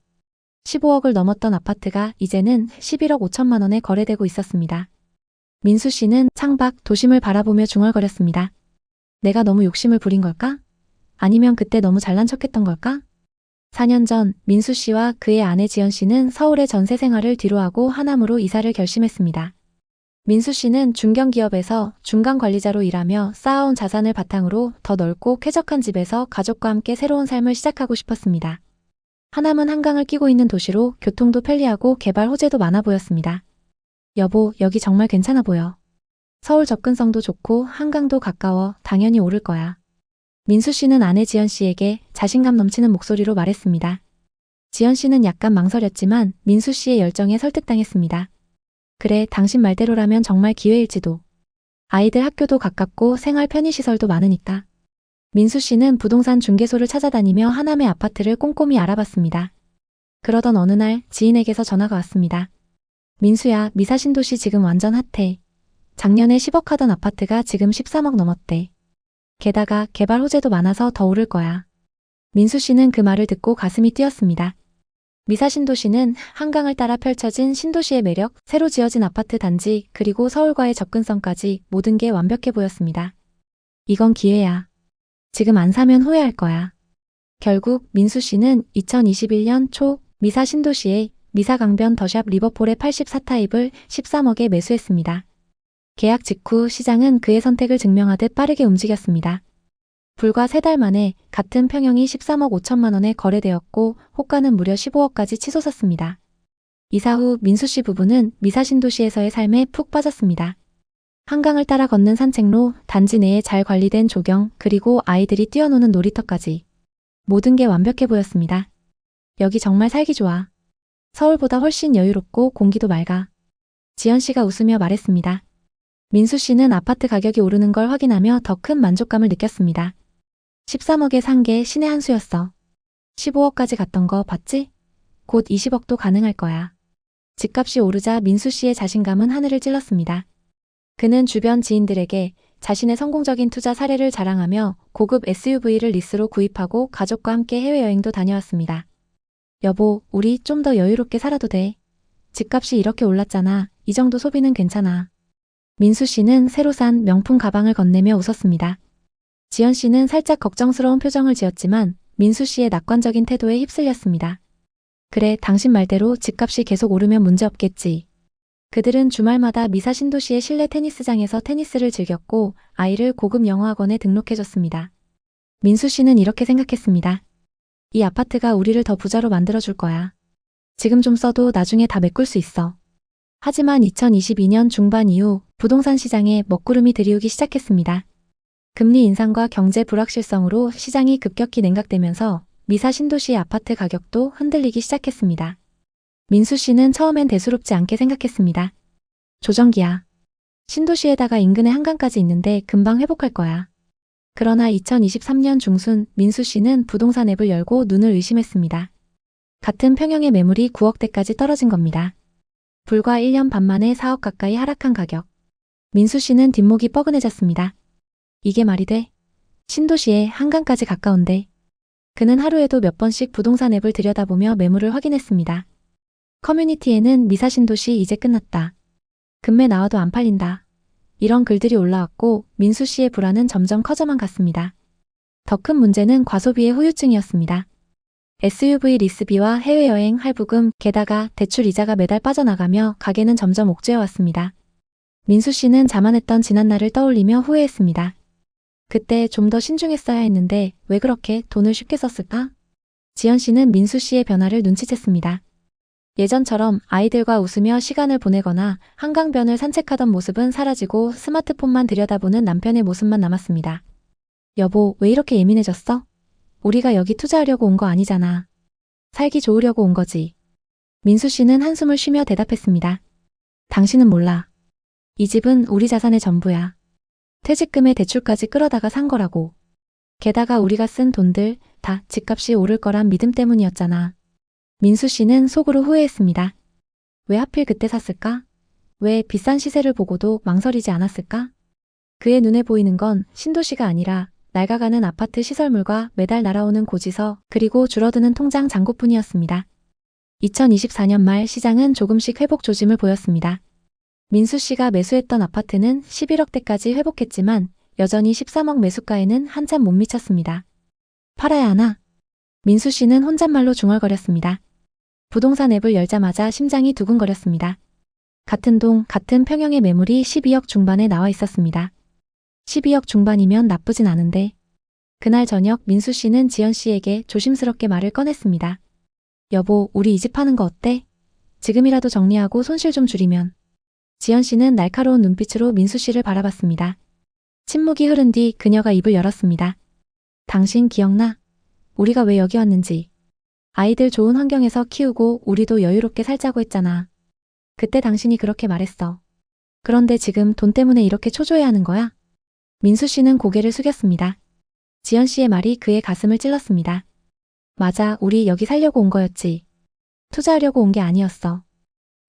[SPEAKER 1] 15억을 넘었던 아파트가 이제는 11억 5천만 원에 거래되고 있었습니다. 민수 씨는 창밖 도심을 바라보며 중얼거렸습니다. 내가 너무 욕심을 부린 걸까? 아니면 그때 너무 잘난 척했던 걸까? 4년 전 민수 씨와 그의 아내 지연 씨는 서울의 전세 생활을 뒤로하고 하남으로 이사를 결심했습니다. 민수 씨는 중견기업에서 중간관리자로 일하며 쌓아온 자산을 바탕으로 더 넓고 쾌적한 집에서 가족과 함께 새로운 삶을 시작하고 싶었습니다. 하남은 한강을 끼고 있는 도시로 교통도 편리하고 개발 호재도 많아 보였습니다. 여보, 여기 정말 괜찮아 보여. 서울 접근성도 좋고 한강도 가까워 당연히 오를 거야. 민수 씨는 아내 지연 씨에게 자신감 넘치는 목소리로 말했습니다. 지연 씨는 약간 망설였지만 민수 씨의 열정에 설득당했습니다. 그래, 당신 말대로라면 정말 기회일지도. 아이들 학교도 가깝고 생활 편의시설도 많으니까. 민수 씨는 부동산 중개소를 찾아다니며 하남의 아파트를 꼼꼼히 알아봤습니다. 그러던 어느 날 지인에게서 전화가 왔습니다. 민수야, 미사신도시 지금 완전 핫해. 작년에 10억 하던 아파트가 지금 13억 넘었대. 게다가 개발 호재도 많아서 더 오를 거야. 민수 씨는 그 말을 듣고 가슴이 뛰었습니다. 미사신도시는 한강을 따라 펼쳐진 신도시의 매력, 새로 지어진 아파트 단지, 그리고 서울과의 접근성까지 모든 게 완벽해 보였습니다. 이건 기회야. 지금 안 사면 후회할 거야. 결국 민수 씨는 2021년 초 미사신도시의 미사강변 더샵 리버폴의 84타입을 13억에 매수했습니다. 계약 직후 시장은 그의 선택을 증명하듯 빠르게 움직였습니다. 불과 3달 만에 같은 평형이 13억 5천만 원에 거래되었고 호가는 무려 15억까지 치솟았습니다. 이사 후 민수 씨 부부는 미사신도시에서의 삶에 푹 빠졌습니다. 한강을 따라 걷는 산책로, 단지 내에 잘 관리된 조경, 그리고 아이들이 뛰어노는 놀이터까지. 모든 게 완벽해 보였습니다. 여기 정말 살기 좋아. 서울보다 훨씬 여유롭고 공기도 맑아. 지연 씨가 웃으며 말했습니다. 민수 씨는 아파트 가격이 오르는 걸 확인하며 더 큰 만족감을 느꼈습니다. 13억에 산 게 신의 한 수였어. 15억까지 갔던 거 봤지? 곧 20억도 가능할 거야. 집값이 오르자 민수 씨의 자신감은 하늘을 찔렀습니다. 그는 주변 지인들에게 자신의 성공적인 투자 사례를 자랑하며 고급 SUV를 리스로 구입하고 가족과 함께 해외여행도 다녀왔습니다. 여보, 우리 좀 더 여유롭게 살아도 돼. 집값이 이렇게 올랐잖아. 이 정도 소비는 괜찮아. 민수 씨는 새로 산 명품 가방을 건네며 웃었습니다. 지연 씨는 살짝 걱정스러운 표정을 지었지만 민수 씨의 낙관적인 태도에 휩쓸렸습니다. 그래, 당신 말대로 집값이 계속 오르면 문제없겠지. 그들은 주말마다 미사신도시의 실내 테니스장에서 테니스를 즐겼고 아이를 고급 영어학원에 등록해줬습니다. 민수 씨는 이렇게 생각했습니다. 이 아파트가 우리를 더 부자로 만들어줄 거야. 지금 좀 써도 나중에 다 메꿀 수 있어. 하지만 2022년 중반 이후 부동산 시장에 먹구름이 들이오기 시작했습니다. 금리 인상과 경제 불확실성으로 시장이 급격히 냉각되면서 미사신도시의 아파트 가격도 흔들리기 시작했습니다. 민수 씨는 처음엔 대수롭지 않게 생각했습니다. 조정기야. 신도시에다가 인근에 한강까지 있는데 금방 회복할 거야. 그러나 2023년 중순 민수 씨는 부동산 앱을 열고 눈을 의심했습니다. 같은 평형의 매물이 9억대까지 떨어진 겁니다. 불과 1년 반 만에 4억 가까이 하락한 가격. 민수 씨는 뒷목이 뻐근해졌습니다. 이게 말이 돼? 신도시에 한강까지 가까운데. 그는 하루에도 몇 번씩 부동산 앱을 들여다보며 매물을 확인했습니다. 커뮤니티에는 미사신도시 이제 끝났다. 금매 나와도 안 팔린다. 이런 글들이 올라왔고 민수 씨의 불안은 점점 커져만 갔습니다. 더 큰 문제는 과소비의 후유증이었습니다. SUV 리스비와 해외여행 할부금, 게다가 대출 이자가 매달 빠져나가며 가게는 점점 옥죄어 왔습니다. 민수 씨는 자만했던 지난날을 떠올리며 후회했습니다. 그때 좀 더 신중했어야 했는데 왜 그렇게 돈을 쉽게 썼을까? 지연 씨는 민수 씨의 변화를 눈치챘습니다. 예전처럼 아이들과 웃으며 시간을 보내거나 한강변을 산책하던 모습은 사라지고 스마트폰만 들여다보는 남편의 모습만 남았습니다. 여보, 왜 이렇게 예민해졌어? 우리가 여기 투자하려고 온 거 아니잖아. 살기 좋으려고 온 거지. 민수 씨는 한숨을 쉬며 대답했습니다. 당신은 몰라. 이 집은 우리 자산의 전부야. 퇴직금에 대출까지 끌어다가 산 거라고. 게다가 우리가 쓴 돈들 다 집값이 오를 거란 믿음 때문이었잖아. 민수 씨는 속으로 후회했습니다. 왜 하필 그때 샀을까? 왜 비싼 시세를 보고도 망설이지 않았을까? 그의 눈에 보이는 건 신도시가 아니라 낡아가는 아파트 시설물과 매달 날아오는 고지서 그리고 줄어드는 통장 잔고뿐이었습니다. 2024년 말 시장은 조금씩 회복 조짐을 보였습니다. 민수 씨가 매수했던 아파트는 11억대까지 회복했지만 여전히 13억 매수가에는 한참 못 미쳤습니다. 팔아야 하나? 민수 씨는 혼잣말로 중얼거렸습니다. 부동산 앱을 열자마자 심장이 두근거렸습니다. 같은 동, 같은 평형의 매물이 12억 중반에 나와 있었습니다. 12억 중반이면 나쁘진 않은데. 그날 저녁 민수 씨는 지연 씨에게 조심스럽게 말을 꺼냈습니다. 여보, 우리 이 집 파는 거 어때? 지금이라도 정리하고 손실 좀 줄이면. 지연 씨는 날카로운 눈빛으로 민수 씨를 바라봤습니다. 침묵이 흐른 뒤 그녀가 입을 열었습니다. 당신 기억나? 우리가 왜 여기 왔는지. 아이들 좋은 환경에서 키우고 우리도 여유롭게 살자고 했잖아. 그때 당신이 그렇게 말했어. 그런데 지금 돈 때문에 이렇게 초조해하는 거야? 민수 씨는 고개를 숙였습니다. 지연 씨의 말이 그의 가슴을 찔렀습니다. 맞아, 우리 여기 살려고 온 거였지. 투자하려고 온 게 아니었어.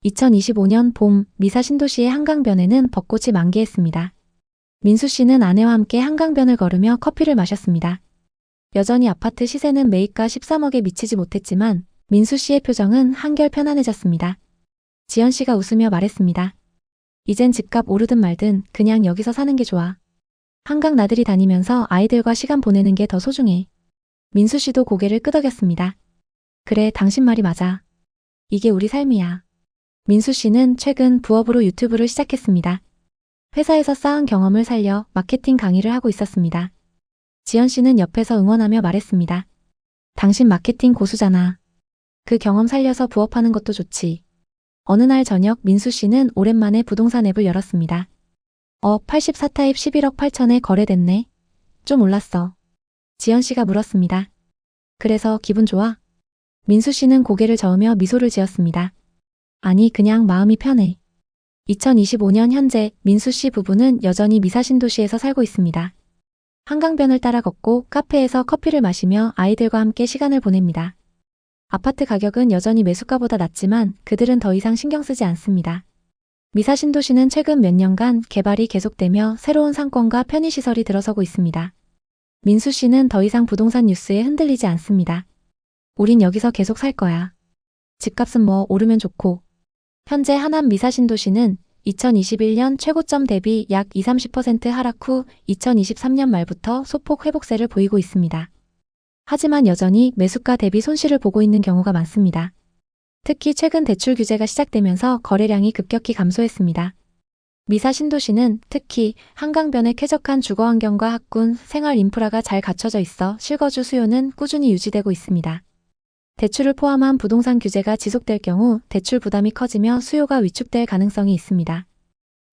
[SPEAKER 1] 2025년 봄 미사 신도시의 한강변에는 벚꽃이 만개했습니다. 민수 씨는 아내와 함께 한강변을 걸으며 커피를 마셨습니다. 여전히 아파트 시세는 매입가 13억에 미치지 못했지만 민수 씨의 표정은 한결 편안해졌습니다. 지연 씨가 웃으며 말했습니다. 이젠 집값 오르든 말든 그냥 여기서 사는 게 좋아. 한강 나들이 다니면서 아이들과 시간 보내는 게 더 소중해. 민수 씨도 고개를 끄덕였습니다. 그래, 당신 말이 맞아. 이게 우리 삶이야. 민수 씨는 최근 부업으로 유튜브를 시작했습니다. 회사에서 쌓은 경험을 살려 마케팅 강의를 하고 있었습니다. 지연 씨는 옆에서 응원하며 말했습니다. 당신 마케팅 고수잖아. 그 경험 살려서 부업하는 것도 좋지. 어느 날 저녁 민수 씨는 오랜만에 부동산 앱을 열었습니다. 84타입 11억 8천에 거래됐네. 좀 올랐어. 지연 씨가 물었습니다. 그래서 기분 좋아? 민수 씨는 고개를 저으며 미소를 지었습니다. 아니, 그냥 마음이 편해. 2025년 현재 민수 씨 부부는 여전히 미사신도시에서 살고 있습니다. 한강변을 따라 걷고 카페에서 커피를 마시며 아이들과 함께 시간을 보냅니다. 아파트 가격은 여전히 매수가보다 낮지만 그들은 더 이상 신경 쓰지 않습니다. 미사신도시는 최근 몇 년간 개발이 계속되며 새로운 상권과 편의시설이 들어서고 있습니다. 민수 씨는 더 이상 부동산 뉴스에 흔들리지 않습니다. 우린 여기서 계속 살 거야. 집값은 뭐 오르면 좋고. 현재 하남 미사신도시는 2021년 최고점 대비 약 20-30% 하락 후 2023년 말부터 소폭 회복세를 보이고 있습니다. 하지만 여전히 매수가 대비 손실을 보고 있는 경우가 많습니다. 특히 최근 대출 규제가 시작되면서 거래량이 급격히 감소했습니다. 미사신도시는 특히 한강변의 쾌적한 주거환경과 학군, 생활 인프라가 잘 갖춰져 있어 실거주 수요는 꾸준히 유지되고 있습니다. 대출을 포함한 부동산 규제가 지속될 경우 대출 부담이 커지며 수요가 위축될 가능성이 있습니다.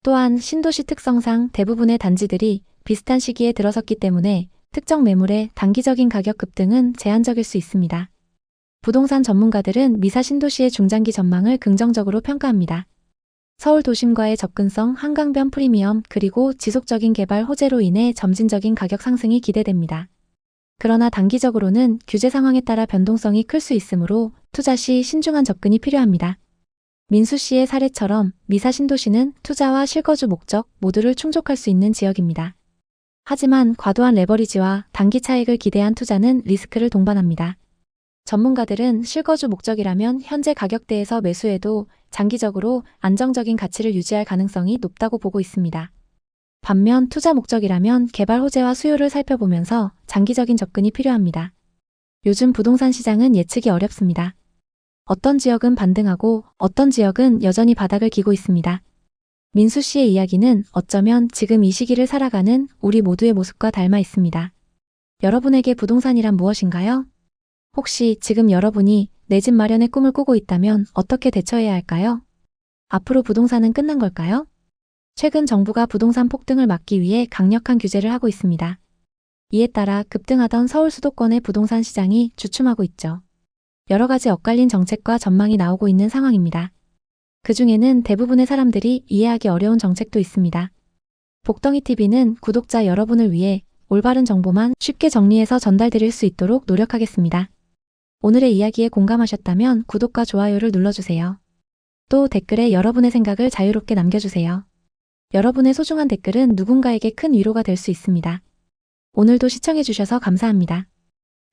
[SPEAKER 1] 또한 신도시 특성상 대부분의 단지들이 비슷한 시기에 들어섰기 때문에 특정 매물의 단기적인 가격 급등은 제한적일 수 있습니다. 부동산 전문가들은 미사 신도시의 중장기 전망을 긍정적으로 평가합니다. 서울 도심과의 접근성, 한강변 프리미엄, 그리고 지속적인 개발 호재로 인해 점진적인 가격 상승이 기대됩니다. 그러나 단기적으로는 규제 상황에 따라 변동성이 클 수 있으므로 투자 시 신중한 접근이 필요합니다. 민수 씨의 사례처럼 미사 신도시는 투자와 실거주 목적 모두를 충족할 수 있는 지역입니다. 하지만 과도한 레버리지와 단기 차익을 기대한 투자는 리스크를 동반합니다. 전문가들은 실거주 목적이라면 현재 가격대에서 매수해도 장기적으로 안정적인 가치를 유지할 가능성이 높다고 보고 있습니다. 반면 투자 목적이라면 개발 호재와 수요를 살펴보면서 장기적인 접근이 필요합니다. 요즘 부동산 시장은 예측이 어렵습니다. 어떤 지역은 반등하고 어떤 지역은 여전히 바닥을 기고 있습니다. 민수 씨의 이야기는 어쩌면 지금 이 시기를 살아가는 우리 모두의 모습과 닮아 있습니다. 여러분에게 부동산이란 무엇인가요? 혹시 지금 여러분이 내 집 마련의 꿈을 꾸고 있다면 어떻게 대처해야 할까요? 앞으로 부동산은 끝난 걸까요? 최근 정부가 부동산 폭등을 막기 위해 강력한 규제를 하고 있습니다. 이에 따라 급등하던 서울 수도권의 부동산 시장이 주춤하고 있죠. 여러 가지 엇갈린 정책과 전망이 나오고 있는 상황입니다. 그 중에는 대부분의 사람들이 이해하기 어려운 정책도 있습니다. 복덩이TV는 구독자 여러분을 위해 올바른 정보만 쉽게 정리해서 전달드릴 수 있도록 노력하겠습니다. 오늘의 이야기에 공감하셨다면 구독과 좋아요를 눌러주세요. 또 댓글에 여러분의 생각을 자유롭게 남겨주세요. 여러분의 소중한 댓글은 누군가에게 큰 위로가 될 수 있습니다. 오늘도 시청해주셔서 감사합니다.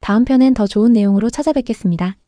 [SPEAKER 1] 다음 편엔 더 좋은 내용으로 찾아뵙겠습니다.